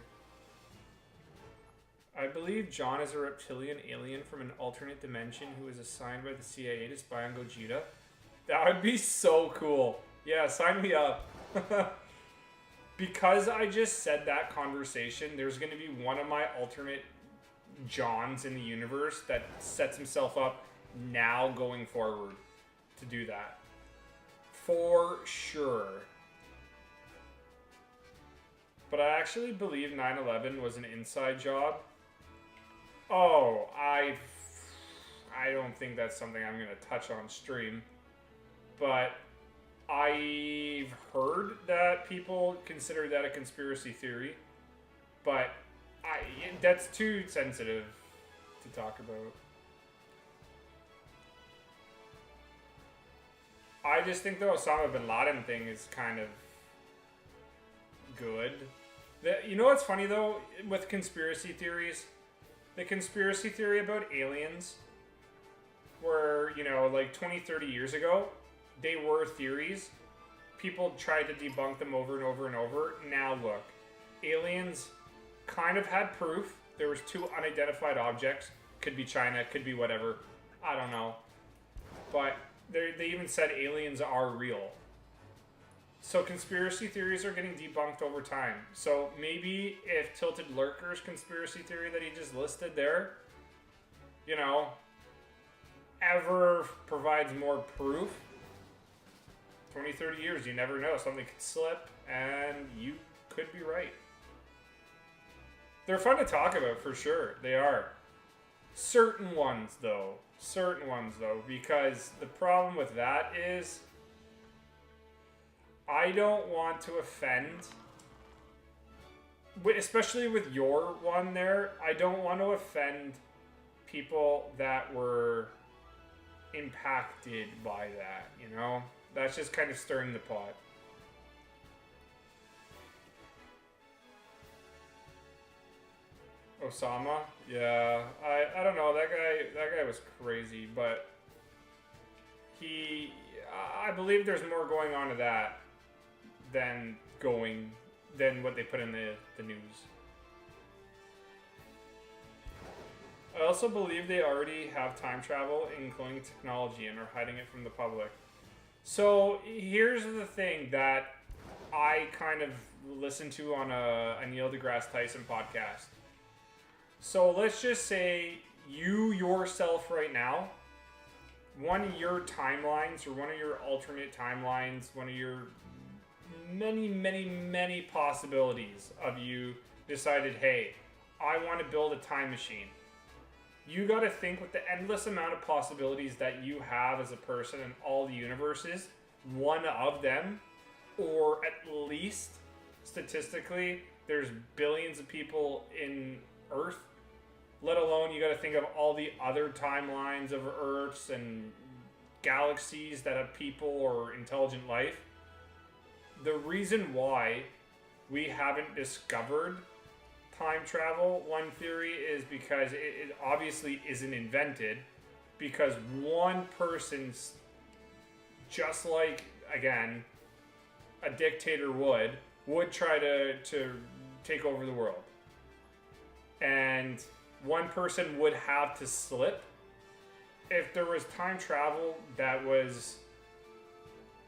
I believe John is a reptilian alien from an alternate dimension who was assigned by the CIA to spy on Gogeta. That would be so cool. Yeah, sign me up. Because I just said that conversation, there's going to be one of my alternate Johns in the universe that sets himself up now going forward to do that. For sure. But I actually believe 9/11 was an inside job. Oh, I don't think that's something I'm going to touch on stream. But I've heard that people consider that a conspiracy theory, but that's too sensitive to talk about. I just think the Osama bin Laden thing is kind of good. You know what's funny though with conspiracy theories? The conspiracy theory about aliens were, like 20, 30 years ago, they were theories. People tried to debunk them over and over and over. Now look, aliens kind of had proof. There was 2 unidentified objects. Could be China, could be whatever. I don't know. But they even said aliens are real. So conspiracy theories are getting debunked over time. So maybe if Tilted Lurker's conspiracy theory that he just listed there, ever provides more proof, 20, 30 years, you never know. Something could slip, and you could be right. They're fun to talk about, for sure. They are. Certain ones, though, because the problem with that is I don't want to offend, especially with your one there, I don't want to offend people that were impacted by that, That's just kind of stirring the pot. Osama? Yeah, I don't know. That guy was crazy, but I believe there's more going on to that than what they put in the news. I also believe they already have time travel in cloning technology and are hiding it from the public. So here's the thing that I kind of listened to on a Neil deGrasse Tyson podcast. So let's just say you yourself right now, one of your timelines or one of your alternate timelines, one of your many, many, many possibilities of you decided, hey, I want to build a time machine. You got to think with the endless amount of possibilities that you have as a person in all the universes, one of them, or at least statistically, there's billions of people in Earth, let alone you got to think of all the other timelines of Earths and galaxies that have people or intelligent life. The reason why we haven't discovered time travel, one theory, is because it obviously isn't invented, because one person's, just like, again, a dictator would try to take over the world. And one person would have to slip. If there was time travel that was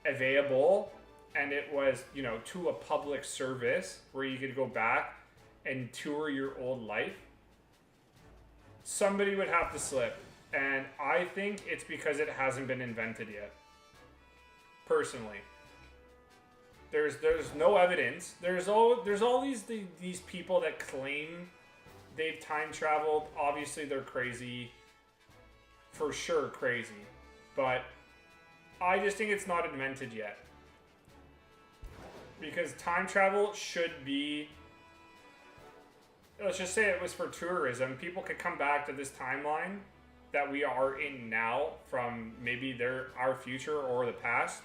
available and it was, you know, to a public service where you could go back and tour your old life, somebody would have to slip. And I think it's because it hasn't been invented yet. Personally. There's no evidence. There's all these people that claim they've time traveled. Obviously they're crazy. For sure crazy. But I just think it's not invented yet. Because time travel should be, let's just say it was for tourism. People could come back to this timeline that we are in now from maybe our future or the past.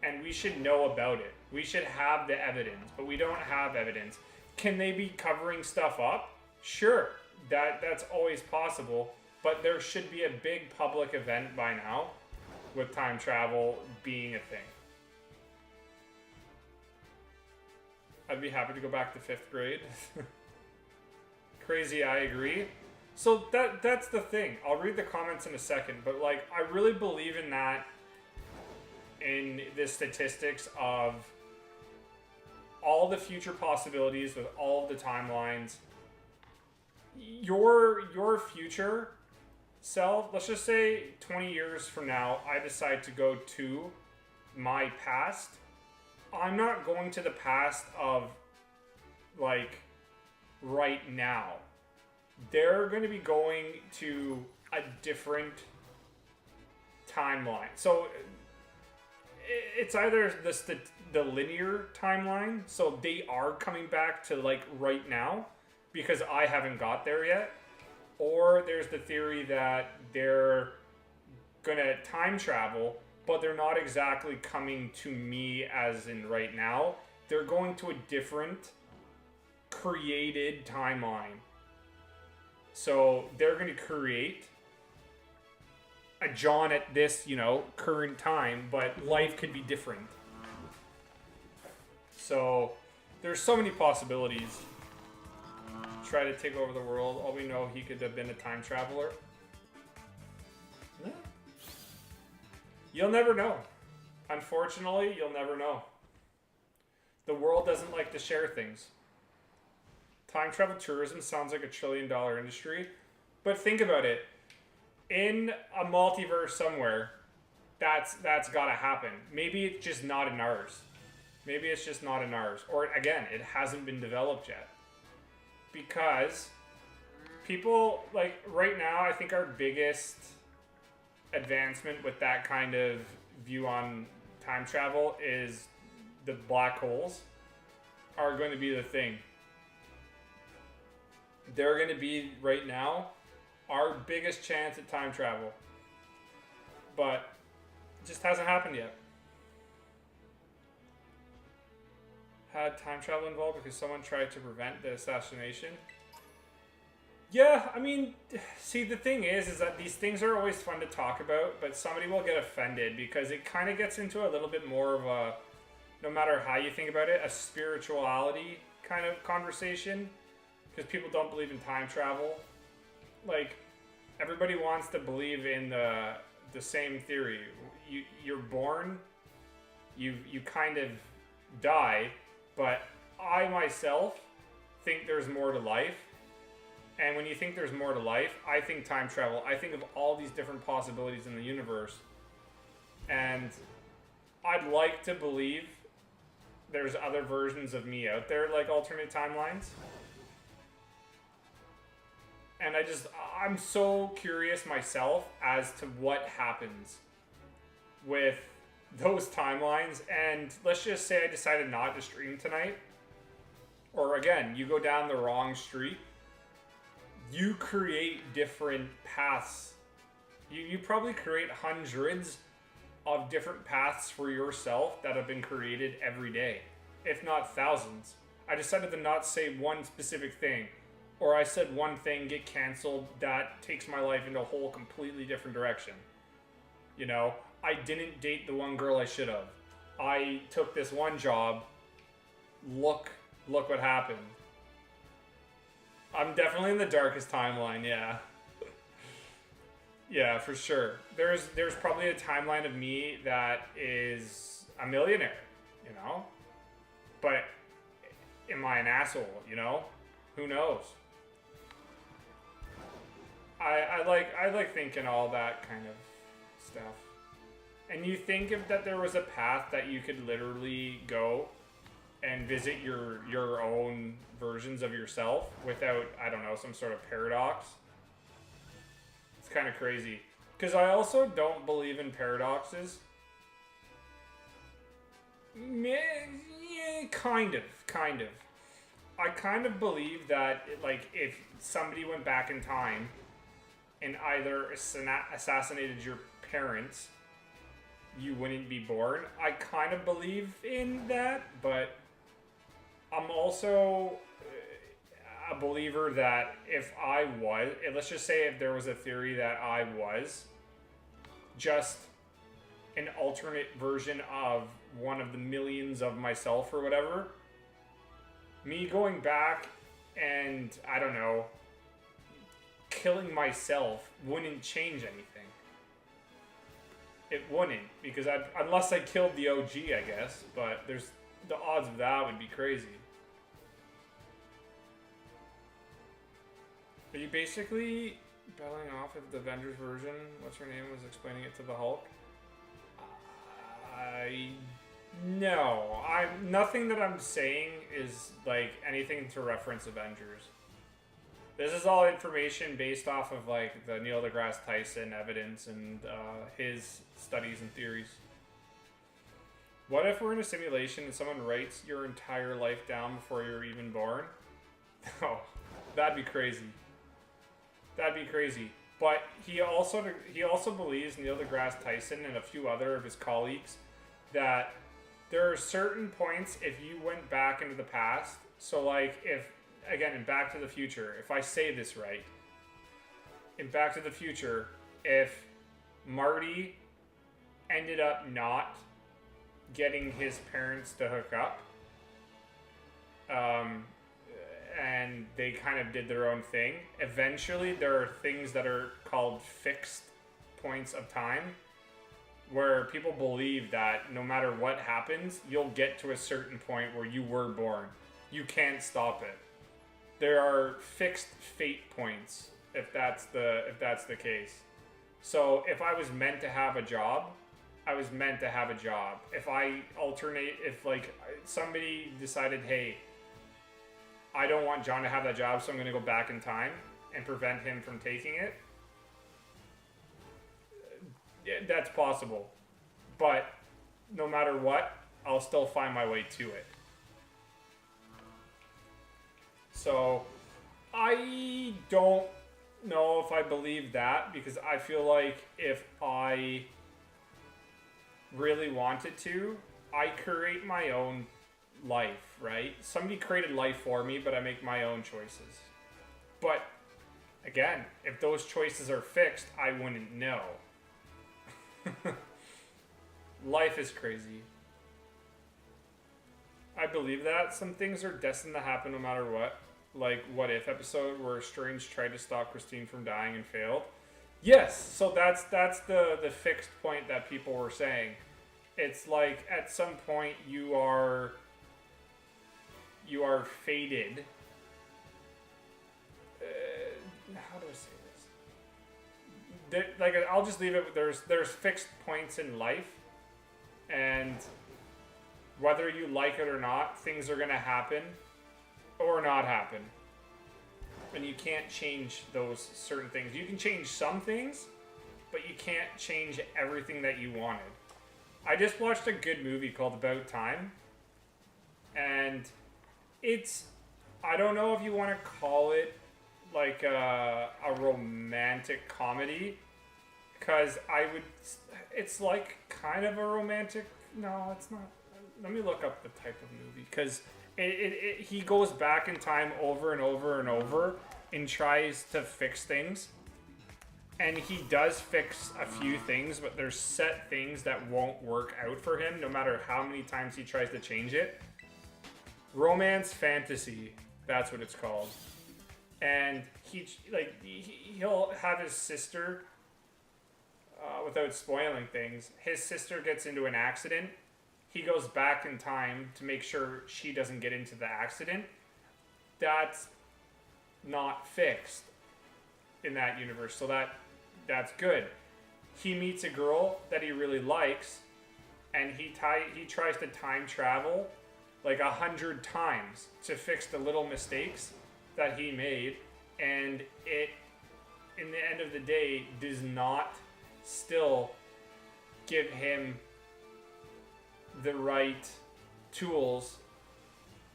And we should know about it. We should have the evidence, but we don't have evidence. Can they be covering stuff up? Sure, that's always possible, but there should be a big public event by now with time travel being a thing. I'd be happy to go back to 5th grade. Crazy, I agree. So that's the thing. I'll read the comments in a second, but like, I really believe in that, in the statistics of all the future possibilities with all of the timelines. Your future self, let's just say 20 years from now, I decide to go to my past. I'm not going to the past of, like, right now. They're going to be going to a different timeline. So it's either the linear timeline, so they are coming back to, like, right now, because I haven't got there yet. Or there's the theory that they're going to time travel, but they're not exactly coming to me as in right now. They're going to a different created timeline. So they're going to create a John at this, you know, current time, but life could be different. So there's so many possibilities. Try to take over the world. All we know, he could have been a time traveler. Yeah. You'll never know. Unfortunately, you'll never know. The world doesn't like to share things. Time travel tourism sounds like $1 trillion industry, but think about it. In a multiverse somewhere, that's got to happen. Maybe it's just not in ours. Maybe it's just not in ours. Or again, it hasn't been developed yet. Because people, like, right now, I think our biggest advancement with that kind of view on time travel is the black holes are going to be the thing. They're going to be, right now, our biggest chance at time travel. But it just hasn't happened yet. Had time travel involved because someone tried to prevent the assassination. Yeah, I mean, see, the thing is that these things are always fun to talk about, but somebody will get offended because it kind of gets into a little bit more of a, no matter how you think about it, a spirituality kind of conversation, because people don't believe in time travel. Like, everybody wants to believe in the same theory. You're born, you kind of die, but I myself think there's more to life. And when you think there's more to life, I think time travel. I think of all these different possibilities in the universe. And I'd like to believe there's other versions of me out there, like alternate timelines. And I'm so curious myself as to what happens with those timelines. And let's just say I decided not to stream tonight. Or again, you go down the wrong street. You create different paths. You probably create hundreds of different paths for yourself that have been created every day, if not thousands. I decided to not say one specific thing, or I said one thing, get canceled, that takes my life into a whole completely different direction. You know, I didn't date the one girl I should have. I took this one job. Look what happened. I'm definitely in the darkest timeline, yeah. Yeah, for sure. There's probably a timeline of me that is a millionaire, you know? But am I an asshole, you know? Who knows? I like thinking all that kind of stuff. And you think if that there was a path that you could literally go and visit your own versions of yourself without, I don't know, some sort of paradox. It's kind of crazy. Because I also don't believe in paradoxes. Yeah, kind of. I kind of believe that, like, if somebody went back in time and either assassinated your parents, you wouldn't be born. I kind of believe in that, but I'm also a believer that if I was, let's just say if there was a theory that I was just an alternate version of one of the millions of myself or whatever, me going back and, I don't know, killing myself wouldn't change anything. It wouldn't, because unless I killed the OG, I guess, but the odds of that would be crazy. Are you basically belling off of the Avengers version? What's her name was explaining it to the Hulk? No. Nothing that I'm saying is like anything to reference Avengers. This is all information based off of like the Neil deGrasse Tyson evidence and his studies and theories. What if we're in a simulation and someone writes your entire life down before you're even born? Oh, that'd be crazy. That'd be crazy. But he also believes, Neil deGrasse Tyson and a few other of his colleagues, that there are certain points if you went back into the past. So like if, again, in Back to the Future, if I say this right, in Back to the Future, if Marty ended up not getting his parents to hook up, and they kind of did their own thing, eventually there are things that are called fixed points of time where people believe that no matter what happens, you'll get to a certain point where you were born. You can't stop it. There are fixed fate points if that's the case. So if I was meant to have a job, I was meant to have a job. If I alternate, if like somebody decided, hey, I don't want John to have that job, so I'm going to go back in time and prevent him from taking it, that's possible. But no matter what, I'll still find my way to it. So I don't know if I believe that, because I feel like if I really wanted to, I create my own life, right? Somebody created life for me, but I make my own choices. But again, if those choices are fixed, I wouldn't know. Life is crazy. I believe that some things are destined to happen no matter what. Like What If episode where Strange tried to stop Christine from dying and failed. Yes, so that's the fixed point that people were saying. It's like at some point you are fated. How do I say this? Like, I'll just leave it. There's fixed points in life And whether you like it or not, things are going to happen or not happen. And you can't change those certain things. You can change some things, but you can't change everything that you wanted. I just watched a good movie called About Time. And it's, I don't know if you want to call it like a romantic comedy, because it's like kind of a romantic, no, it's not. Let me look up the type of movie, because he goes back in time over and over and over and tries to fix things. And he does fix a few things, but there's set things that won't work out for him no matter how many times he tries to change it. Romance fantasy, that's what it's called. And he'll have his sister, without spoiling things, his sister gets into an accident. He goes back in time to make sure she doesn't get into the accident. That's not fixed in that universe, so that's good. He meets a girl that he really likes, and he tries to time travel like 100 times to fix the little mistakes that he made, and it, in the end of the day, does not still give him the right tools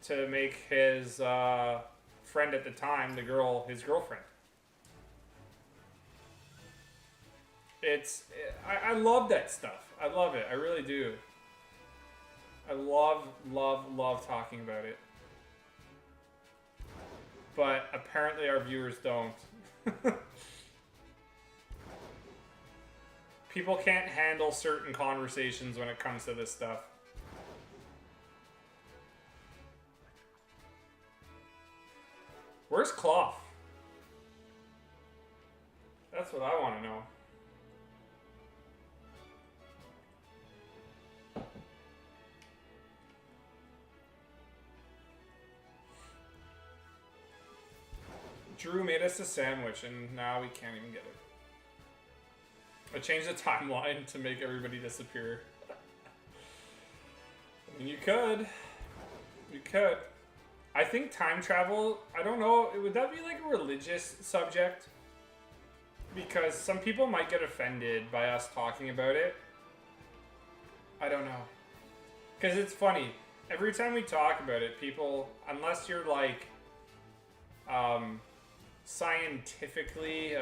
to make his friend at the time, the girl, his girlfriend. I love that stuff. I love it. I really do. I love talking about it. But apparently our viewers don't. People can't handle certain conversations when it comes to this stuff. Where's Cloth? That's what I want to know. Drew made us a sandwich, and now we can't even get it. I changed the timeline to make everybody disappear. I mean, you could. You could. I think time travel, I don't know, would that be like a religious subject? Because some people might get offended by us talking about it. I don't know. Because it's funny. Every time we talk about it, people, unless you're like, scientifically,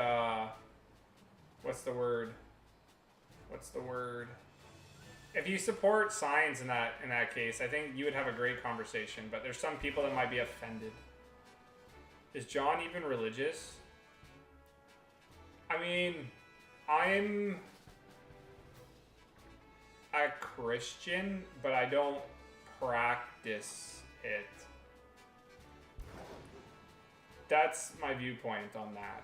what's the word? If you support science in that case, I think you would have a great conversation, but there's some people that might be offended. Is John even religious? I mean, I'm a Christian, but I don't practice it. That's my viewpoint on that.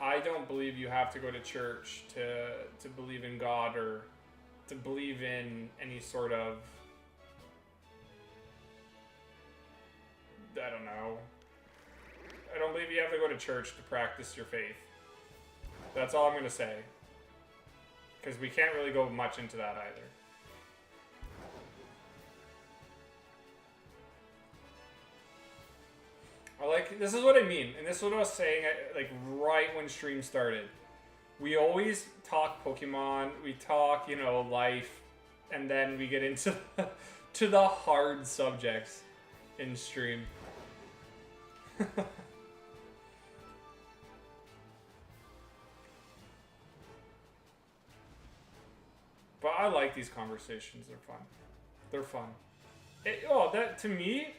I don't believe you have to go to church to believe in God or to believe in any sort of, I don't know. I don't believe you have to go to church to practice your faith. That's all I'm going to say. Because we can't really go much into that either. This is what I mean, and this is what I was saying, like, right when stream started. We always talk Pokemon, we talk, life, and then we get into to the hard subjects in stream. But I like these conversations, they're fun. They're fun. That, to me,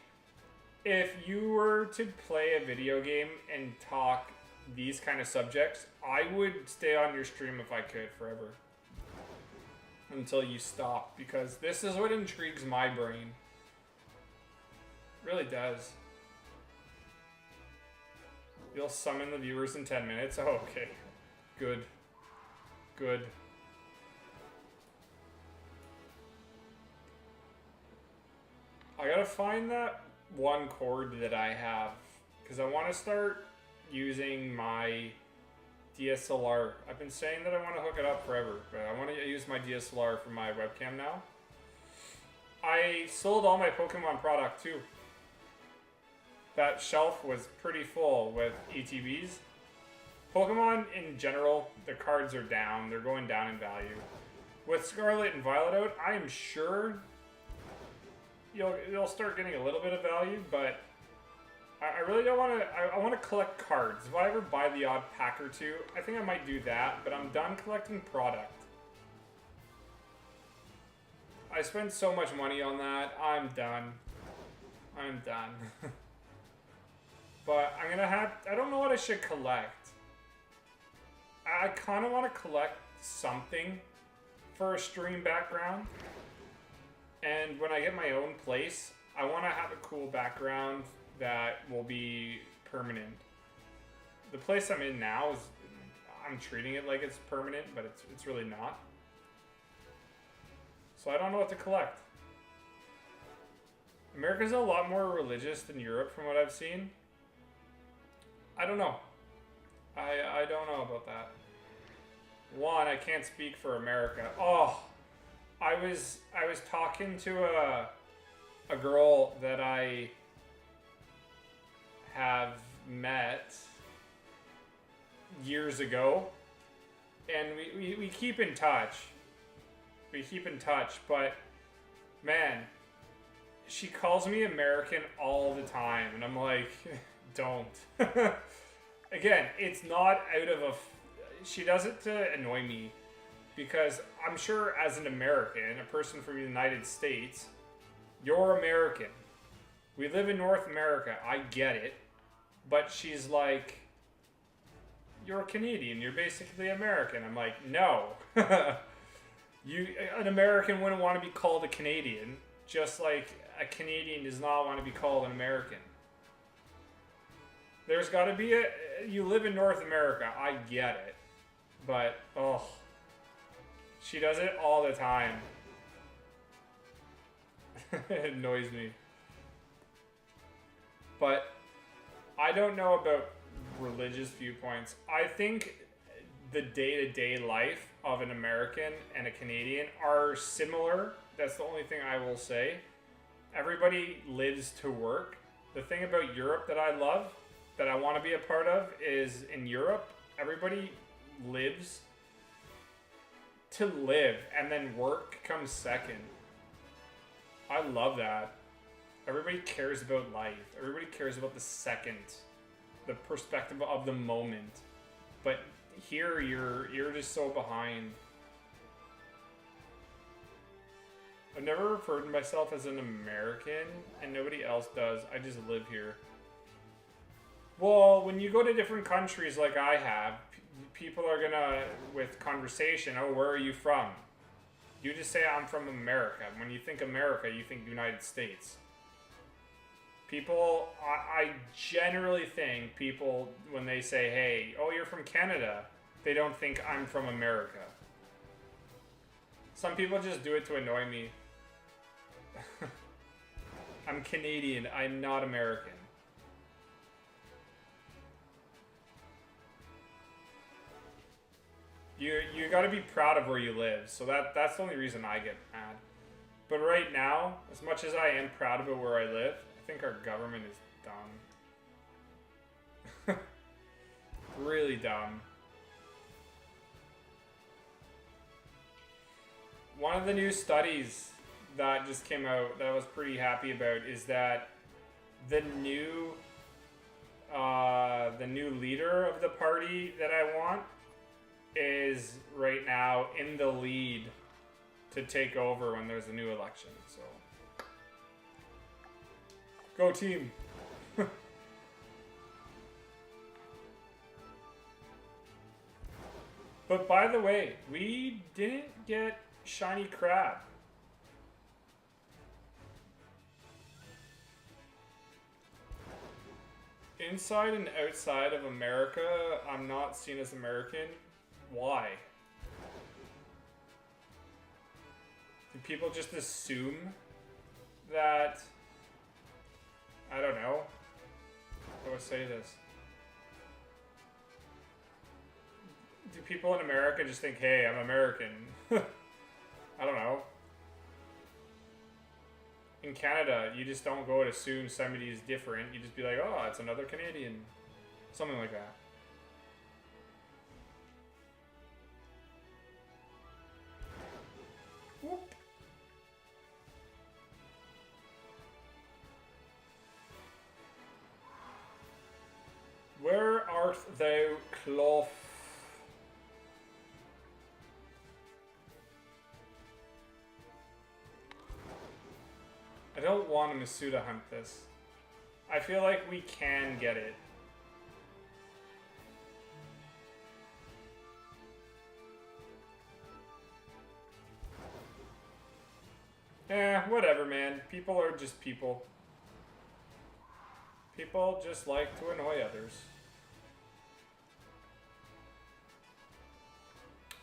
if you were to play a video game and talk these kind of subjects, I would stay on your stream if I could forever. Until you stop, because this is what intrigues my brain. It really does. You'll summon the viewers in 10 minutes? Oh, okay. Good. Good. I gotta find that one cord that I have, because I want to start using my DSLR. I've been saying that I want to hook it up forever, but I want to use my DSLR for my webcam now. I sold all my Pokemon product too. That shelf was pretty full with ETBs. Pokemon in general, the cards are down. They're going down in value. With Scarlet and Violet out, I am sure you'll start getting a little bit of value, but I really don't want to. I want to collect cards. If I ever buy the odd pack or two, I think I might do that, but I'm done collecting product. I spent so much money on that. I'm done. I'm done. But I'm gonna have. I don't know what I should collect. I kind of want to collect something for a stream background. And when I get my own place, I want to have a cool background that will be permanent. The place I'm in now is, I'm treating it like it's permanent, but it's really not. So I don't know what to collect. America's a lot more religious than Europe from what I've seen. I don't know. I don't know about that. One, I can't speak for America. Oh, I was talking to a girl that I have met years ago, and we keep in touch. We keep in touch, but man, she calls me American all the time, and I'm like, don't. Again, it's not out of she does it to annoy me, because I'm sure as an American, a person from the United States, you're American. We live in North America. I get it. But she's like, you're Canadian. You're basically American. I'm like, no. An American wouldn't want to be called a Canadian, just like a Canadian does not want to be called an American. There's got to be you live in North America. I get it. But, oh, she does it all the time. It annoys me. But I don't know about religious viewpoints. I think the day-to-day life of an American and a Canadian are similar. That's the only thing I will say. Everybody lives to work. The thing about Europe that I love, that I want to be a part of, is in Europe, everybody lives to live, and then work comes second. I love that. Everybody cares about life. Everybody cares about the second, the perspective of the moment. But here, you're just so behind. I've never referred to myself as an American, and nobody else does. I just live here. Well, when you go to different countries like I have, people are gonna, with conversation, oh, where are you from? You just say, I'm from America. When you think America, you think United States. People, I generally think people, when they say, hey, oh, you're from Canada, they don't think I'm from America. Some people just do it to annoy me. I'm Canadian, I'm not American. You got to be proud of where you live, so that's the only reason I get mad. But right now, as much as I am proud about where I live, I think our government is dumb. Really dumb. One of the new studies that just came out that I was pretty happy about is that the new leader of the party that I want is right now in the lead to take over when there's a new election. So, go team. But by the way, we didn't get shiny crab. Inside and outside of America, I'm not seen as American. Why? Do people just assume that, I don't know, how do I say this? people in America just think, hey, I'm American. I don't know. In Canada, you just don't go to assume somebody is different. You just be like, oh, it's another Canadian. Something like that. Whoop. Where art thou, Clough? I don't want to Masuda hunt this. I feel like we can get it. Whatever, man. People are just people. People just like to annoy others.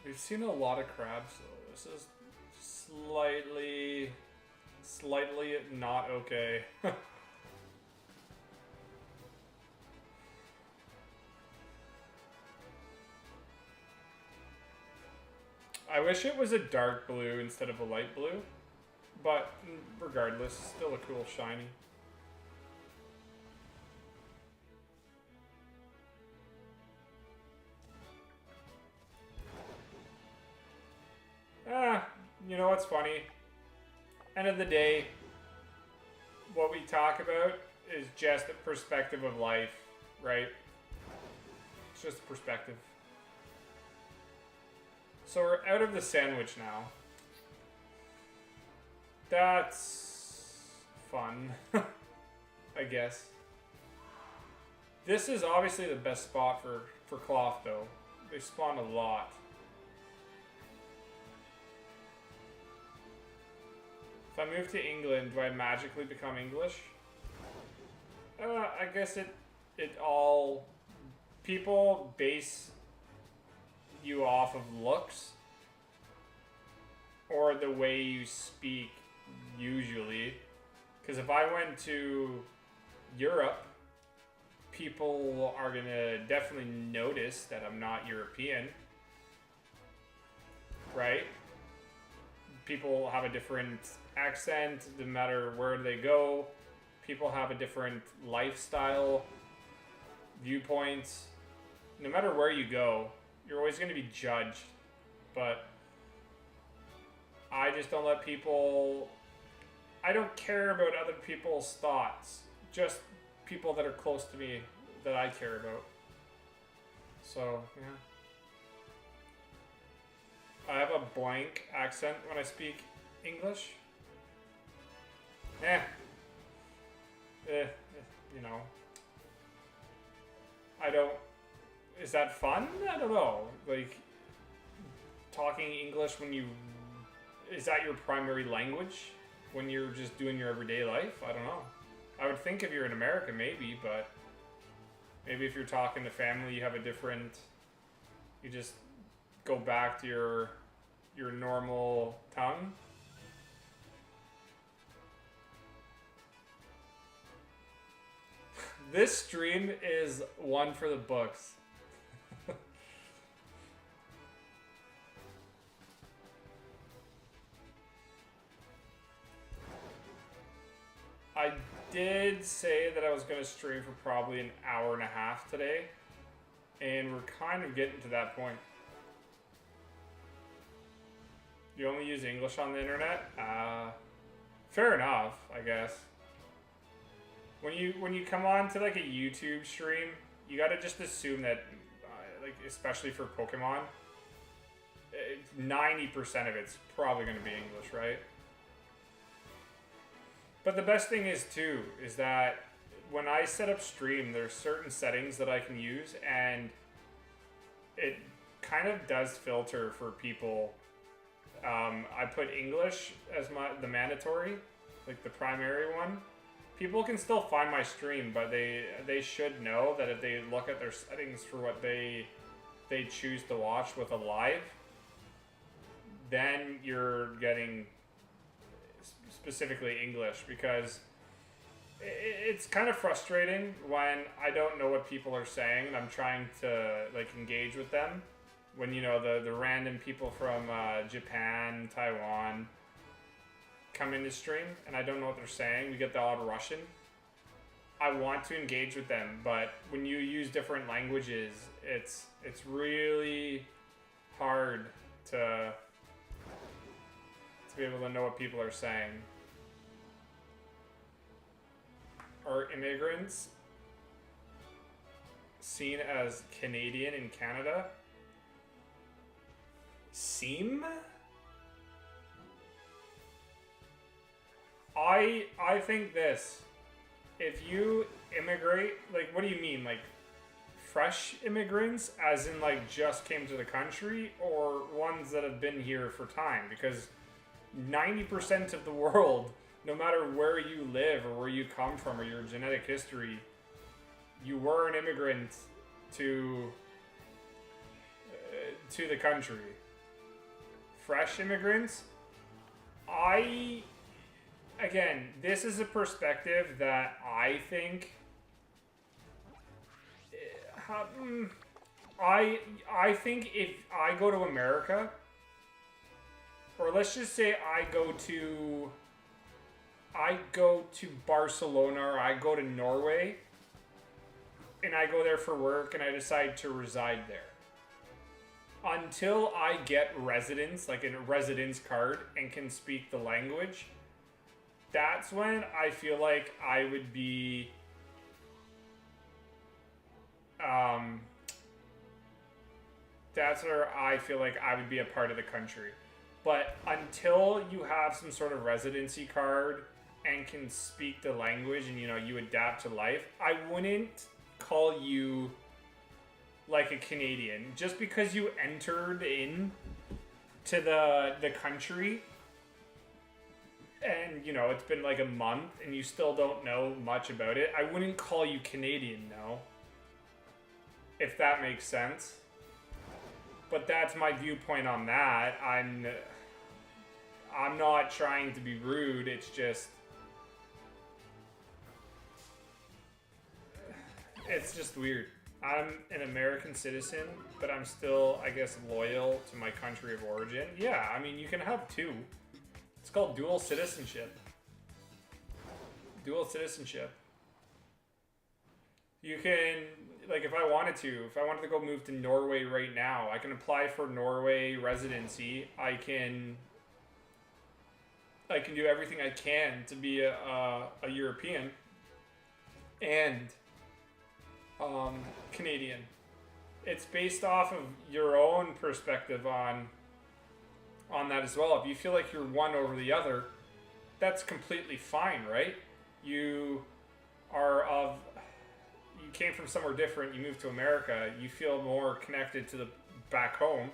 We've seen a lot of crabs, though. This is slightly not okay. I wish it was a dark blue instead of a light blue, but regardless, still a cool shiny. You know what's funny? End of the day, what we talk about is just a perspective of life, right? It's just a perspective. So we're out of the sandwich now. That's fun, I guess. This is obviously the best spot for cloth, though. They spawn a lot. If I move to England, do I magically become English? I guess it all... People base you off of looks or the way you speak, usually. Because if I went to Europe, people are gonna definitely notice that I'm not European, right? People have a different accent no matter where they go. People have a different lifestyle, viewpoints. No matter where you go, you're always going to be judged. But I just don't let people... I don't care about other people's thoughts. Just people that are close to me that I care about. So, yeah. I have a blank accent when I speak English. You know. I don't... Is that fun? I don't know. Like, talking English when you... Is that your primary language? When you're just doing your everyday life? I don't know. I would think if you're in America, maybe, but... Maybe if you're talking to family, you have a different... You just go back to your normal tongue. This stream is one for the books. I did say that I was going to stream for probably an hour and a half today, and we're kind of getting to that point. You only use English on the internet? Fair enough, I guess. When you come on to like a YouTube stream, you gotta just assume that, like especially for Pokemon, 90% of it's probably gonna be English, right? But the best thing is too, is that when I set up stream, there's certain settings that I can use, and it kind of does filter for people. I put English as the mandatory, like the primary one. People can still find my stream, but they should know that if they look at their settings for what they choose to watch with a live, then you're getting specifically English, because it's kind of frustrating when I don't know what people are saying and I'm trying to like engage with them. When, you know, the random people from Japan, Taiwan come into stream and I don't know what they're saying, we get the odd Russian. I want to engage with them, but when you use different languages, it's really hard to be able to know what people are saying. Are immigrants seen as Canadian in Canada? Seem? I think this. If you immigrate, like, what do you mean? Like, fresh immigrants, as in, like, just came to the country, or ones that have been here for time? Because 90% of the world, no matter where you live or where you come from or your genetic history, you were an immigrant to the country. Fresh immigrants, again, this is a perspective that I think I think if I go to America, or let's just say I go to Barcelona, or I go to Norway, and I go there for work and I decide to reside there. Until I get residence, like a residence card, and can speak the language, that's when I feel like I would be that's where I feel like I would be a part of the country. But until you have some sort of residency card and can speak the language and, you know, you adapt to life, I wouldn't call you like a Canadian. Just because you entered in to the country and, you know, it's been like a month and you still don't know much about it, I wouldn't call you Canadian, no. If that makes sense. But that's my viewpoint on that. I'm not trying to be rude, it's just weird. I'm an American citizen, but I'm still, I guess, loyal to my country of origin. Yeah, I mean, you can have two. It's called dual citizenship. Dual citizenship. You can, like, if I wanted to go move to Norway right now, I can apply for Norway residency. I can do everything I can to be a European and Canadian. It's based off of your own perspective on that as well. If you feel like you're one over the other, that's completely fine, right? You came from somewhere different, you moved to America, you feel more connected to the back home.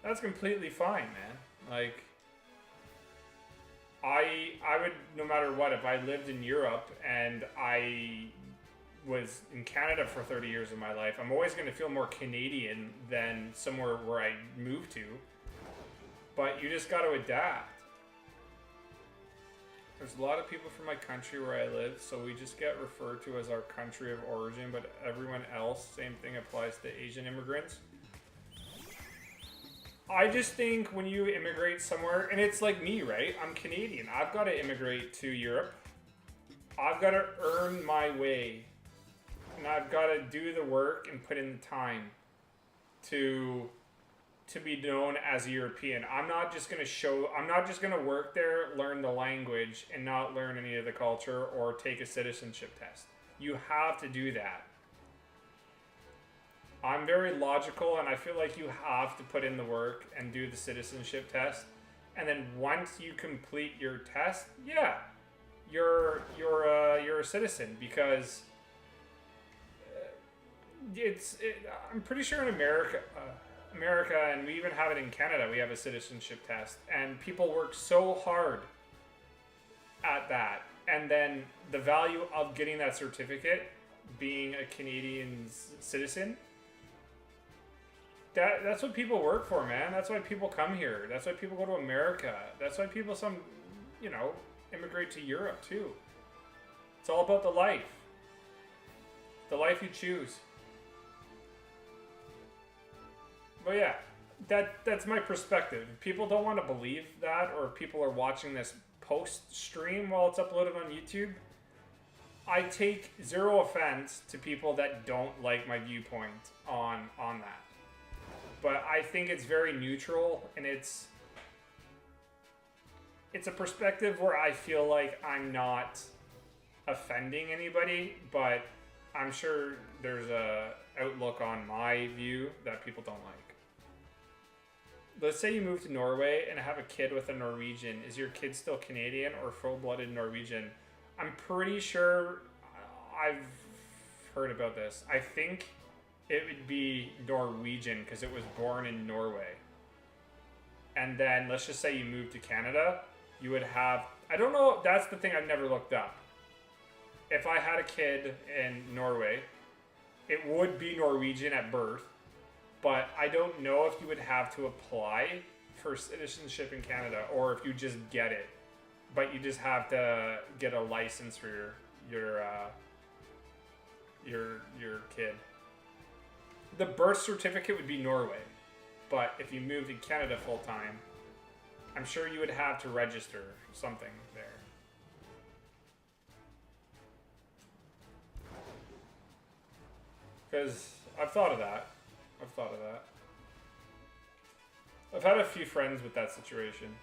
That's completely fine, man. Like, I would, no matter what, if I lived in Europe and I was in Canada for 30 years of my life, I'm always going to feel more Canadian than somewhere where I moved to. But you just got to adapt. There's a lot of people from my country where I live, so we just get referred to as our country of origin, but everyone else, same thing applies to Asian immigrants. I just think when you immigrate somewhere, and it's like me, right? I'm Canadian. I've got to immigrate to Europe. I've got to earn my way. And I've got to do the work and put in the time to be known as a European. I'm not just going to work there, learn the language, and not learn any of the culture or take a citizenship test. You have to do that. I'm very logical, and I feel like you have to put in the work and do the citizenship test. And then once you complete your test, yeah, you're a citizen, because I'm pretty sure in America, and we even have it in Canada, we have a citizenship test, and people work so hard at that, and then the value of getting that certificate, being a Canadian citizen, that's what people work for, man. That's why people come here. That's why people go to America. That's why people immigrate to Europe too. It's all about the life you choose. But yeah, that's my perspective. If people don't want to believe that, or people are watching this post stream while it's uploaded on YouTube, I take zero offense to people that don't like my viewpoint on that. But I think it's very neutral, and it's a perspective where I feel like I'm not offending anybody, but I'm sure there's a outlook on my view that people don't like. Let's say you move to Norway and have a kid with a Norwegian. Is your kid still Canadian or full-blooded Norwegian? I'm pretty sure I've heard about this. I think it would be Norwegian because it was born in Norway. And then let's just say you moved to Canada, you would have, I don't know, that's the thing I've never looked up. If I had a kid in Norway, it would be Norwegian at birth, but I don't know if you would have to apply for citizenship in Canada or if you just get it. But you just have to get a license for your kid. The birth certificate would be Norway, but if you moved in Canada full time, I'm sure you would have to register something there. Because I've thought of that. I've had a few friends with that situation.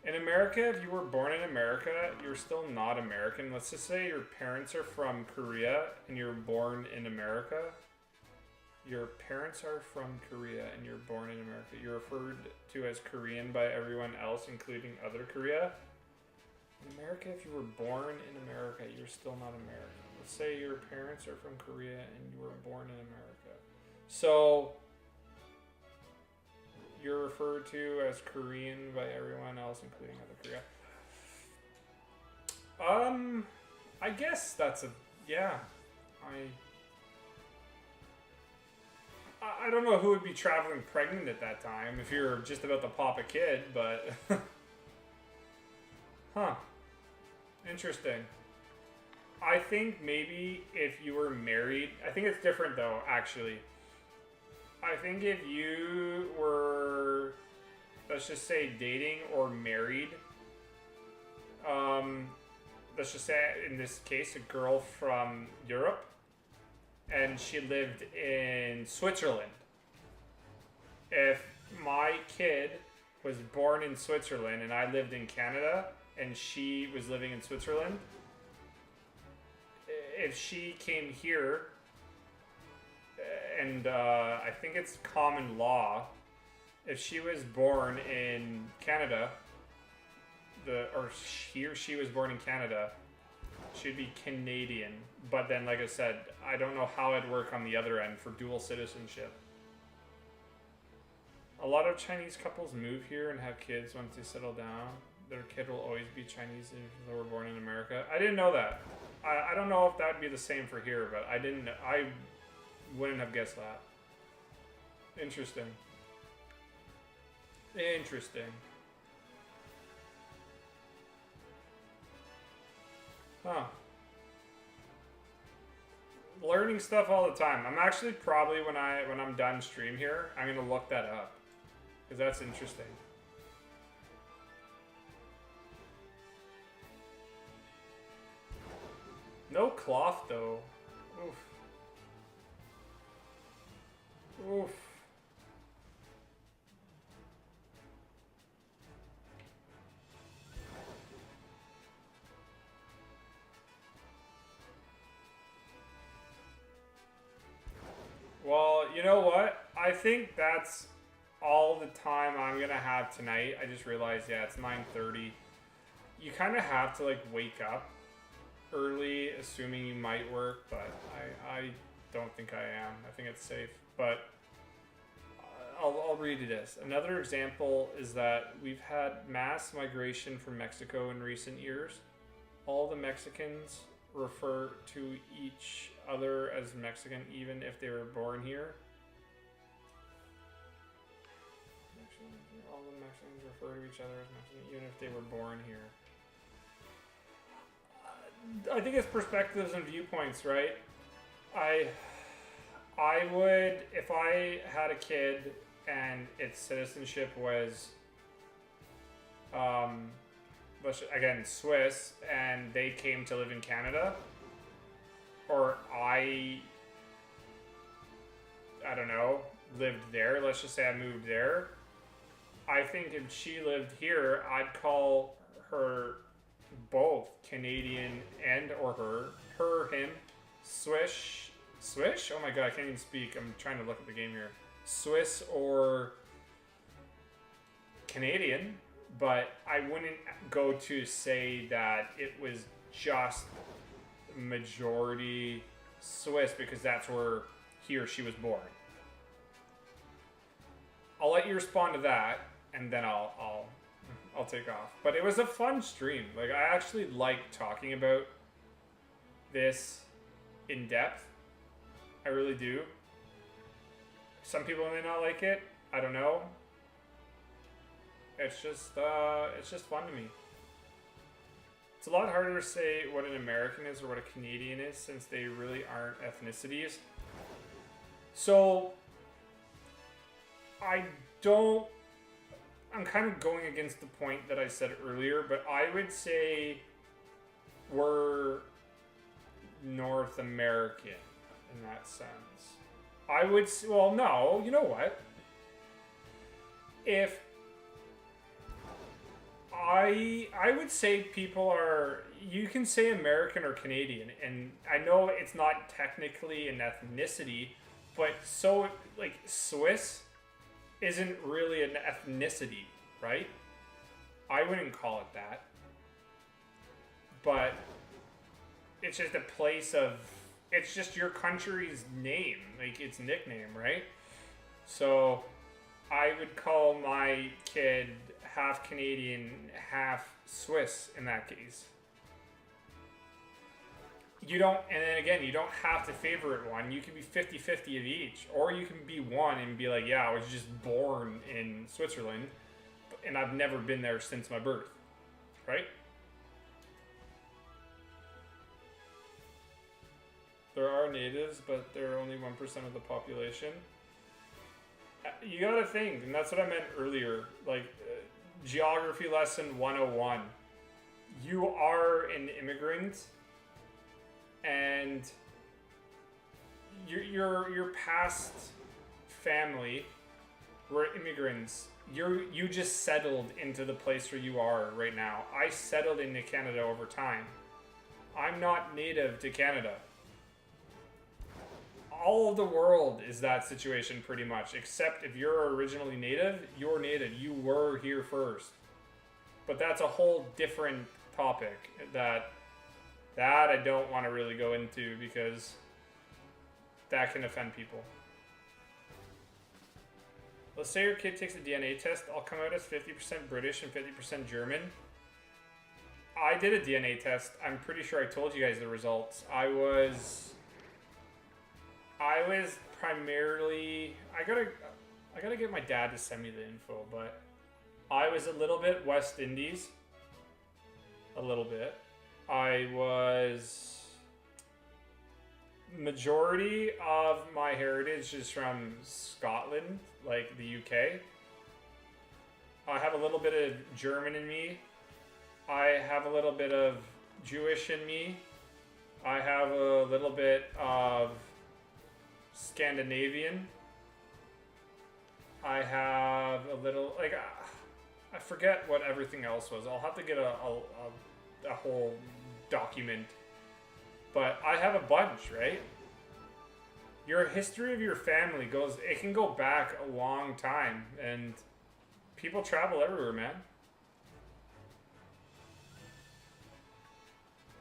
In America, if you were born in America, you're still not American. Let's just say your parents are from Korea and you're born in America. Your parents are from Korea and you're born in America. You're referred to as Korean by everyone else, including other Korea. In America, if you were born in America, you're still not American. Let's say your parents are from Korea and you were born in America. So you're referred to as Korean by everyone else, including other Korea. I guess that's yeah. I don't know who would be traveling pregnant at that time if you're just about to pop a kid, but huh. Interesting. I think maybe if you were married, I think it's different though, actually. I think if you were, let's just say, dating or married, let's just say, in this case, a girl from Europe, and she lived in Switzerland. If my kid was born in Switzerland and I lived in Canada and she was living in Switzerland, if she came here, and I think it's common law, if she was born in Canada, she was born in Canada, she'd be Canadian. But then, like I said, I don't know how it'd work on the other end for dual citizenship. A lot of Chinese couples move here and have kids once they settle down. Their kid will always be Chinese if they were born in America. I didn't know that. I don't know if that would be the same for here, but I wouldn't have guessed that. Interesting. Huh. Learning stuff all the time. I'm actually probably when I'm done stream here, I'm gonna look that up because that's interesting. No cloth though. Oof. Well, you know what? I think that's all the time I'm gonna have tonight. I just realized, yeah, it's 9:30. You kind of have to like wake up early, assuming you might work, but I don't think I am. I think it's safe, but I'll read you this. Another example is that we've had mass migration from Mexico in recent years. All the Mexicans refer to each other as Mexican, even if they were born here. All the Mexicans refer to each other as Mexican, even if they were born here. I think it's perspectives and viewpoints, right? I would, if I had a kid and its citizenship was, um, again, Swiss, and they came to live in Canada, or I don't know, lived there, let's just say I moved there, I think if she lived here, I'd call her both Canadian and or him, Swish? Oh my god, I can't even speak. I'm trying to look at the game here. Swiss or Canadian, but I wouldn't go to say that it was just majority Swiss because that's where he or she was born. I'll let you respond to that, and then I'll take off. But it was a fun stream. Like, I actually like talking about this in depth. I really do. Some people may not like it. I don't know. It's just fun to me. It's a lot harder to say what an American is or what a Canadian is since they really aren't ethnicities. So I'm kind of going against the point that I said earlier, but I would say we're North American in that sense. I would say, well, no, you know what? If I would say people are, you can say American or Canadian, and I know it's not technically an ethnicity, but so, like, Swiss isn't really an ethnicity, right? I wouldn't call it that. But it's just a place of, it's just your country's name, like its nickname, right? So I would call my kid half Canadian, half Swiss in that case. You don't, and then again, you don't have to favorite one. You can be 50-50 of each. Or you can be one and be like, yeah, I was just born in Switzerland, and I've never been there since my birth. Right? There are natives, but they're only 1% of the population. You gotta think, and that's what I meant earlier. Like, geography lesson 101. You are an immigrant, and your past family were immigrants. You just settled into the place where you are right now. I settled into Canada over time. I'm not native to Canada. All of the world is that situation pretty much, except if you're originally native, you're native. You were here first. But that's a whole different topic that I don't want to really go into because that can offend people. Let's say your kid takes a DNA test. I'll come out as 50% British and 50% German. I did a DNA test. I'm pretty sure I told you guys the results. I was primarily, I gotta get my dad to send me the info, but I was a little bit West Indies. A little bit. I was, majority of my heritage is from Scotland, like the UK. I have a little bit of German in me. I have a little bit of Jewish in me. I have a little bit of Scandinavian. I have a little, like, I forget what everything else was. I'll have to get a whole document. But I have a bunch, right? Your history of your family goes, it can go back a long time, and people travel everywhere, man.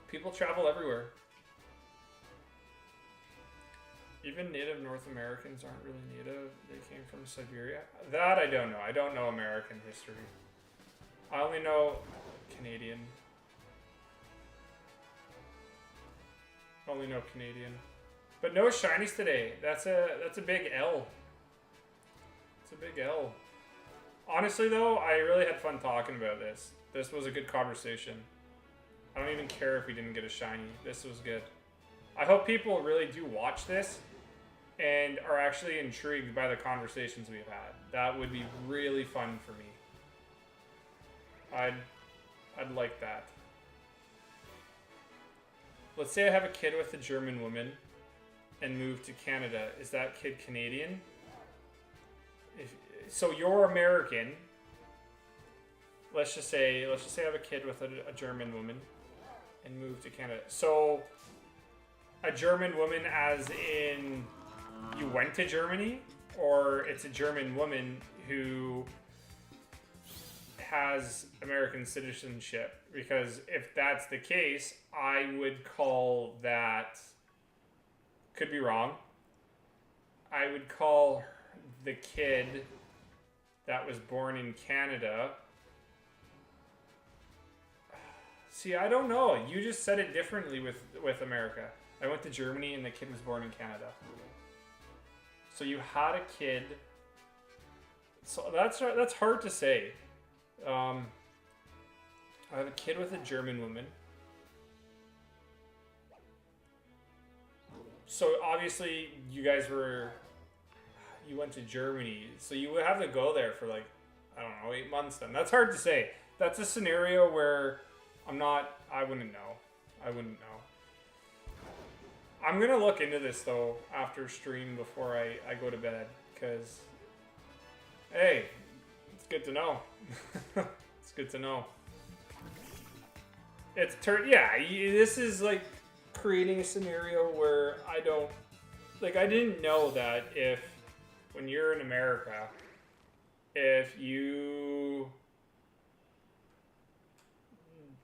People travel everywhere. Even native North Americans aren't really native. They came from Siberia. That I don't know. I don't know American history. I only know Canadian. Only know Canadian. But no shinies today. That's a big L. It's a big L. Honestly though, I really had fun talking about this. This was a good conversation. I don't even care if we didn't get a shiny. This was good. I hope people really do watch this and are actually intrigued by the conversations we've had. That would be really fun for me. I'd like that. Let's say I have a kid with a German woman and move to Canada. Is that kid Canadian? So you're American. Let's just say I have a kid with a German woman and move to Canada. So a German woman as in you went to Germany, or it's a German woman who has American citizenship? Because if that's the case, I would call that, could be wrong, I would call the kid that was born in Canada. See, I don't know. You just said it differently with America. I went to Germany and the kid was born in Canada. So you had a kid. So that's hard to say. I have a kid with a German woman. So obviously you went to Germany. So you would have to go there for like, I don't know, 8 months then. That's hard to say. That's a scenario where I wouldn't know. I'm going to look into this though after stream before I go to bed. Because, hey, it's good to know. It's good to know. This is like creating a scenario where I didn't know that when you're in America, if you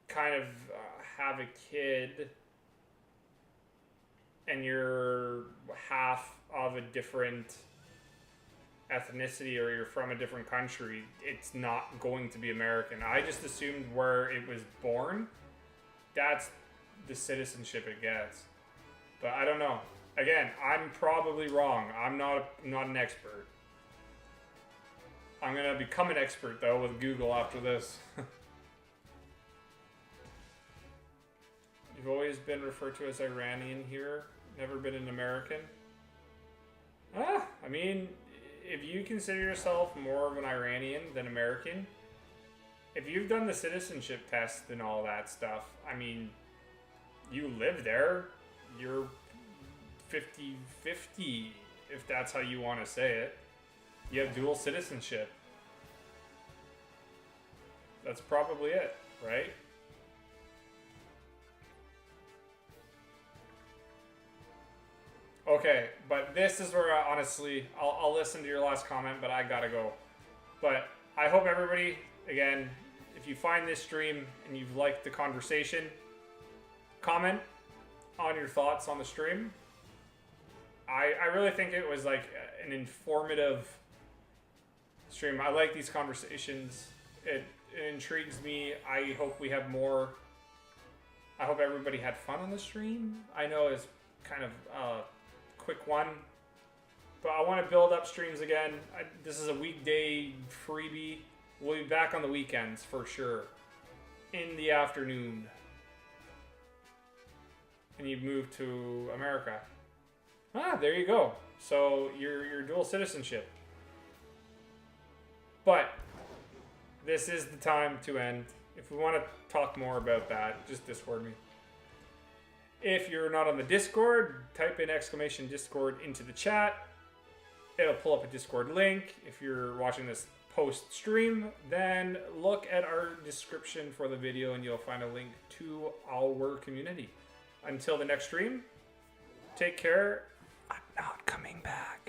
kind of have a kid and you're half of a different ethnicity or you're from a different country, it's not going to be American. I just assumed where it was born, that's the citizenship it gets. But I don't know. Again, I'm probably wrong. I'm not an expert. I'm going to become an expert though with Google after this. You've always been referred to as Iranian here, never been an American. I mean, if you consider yourself more of an Iranian than American, if you've done the citizenship test and all that stuff, I mean, you live there, you're 50-50, if that's how you want to say it. You have dual citizenship. That's probably it, right? Okay, but this is where honestly, I'll listen to your last comment, but I gotta go. But I hope everybody, again, if you find this stream and you've liked the conversation, comment on your thoughts on the stream. I really think it was like an informative stream. I like these conversations. It intrigues me. I hope we have more. I hope everybody had fun on the stream. I know it's kind of quick one, but I want to build up streams again. This is a weekday freebie. We'll be back on the weekends for sure, in the afternoon. And you've moved to America. There you go. So you're dual citizenship. But this is the time to end. If we want to talk more about that, just Discord me. If you're not on the Discord, type in !Discord into the chat. It'll pull up a Discord link. If you're watching this post stream, then look at our description for the video and you'll find a link to our community. Until the next stream, take care. I'm not coming back.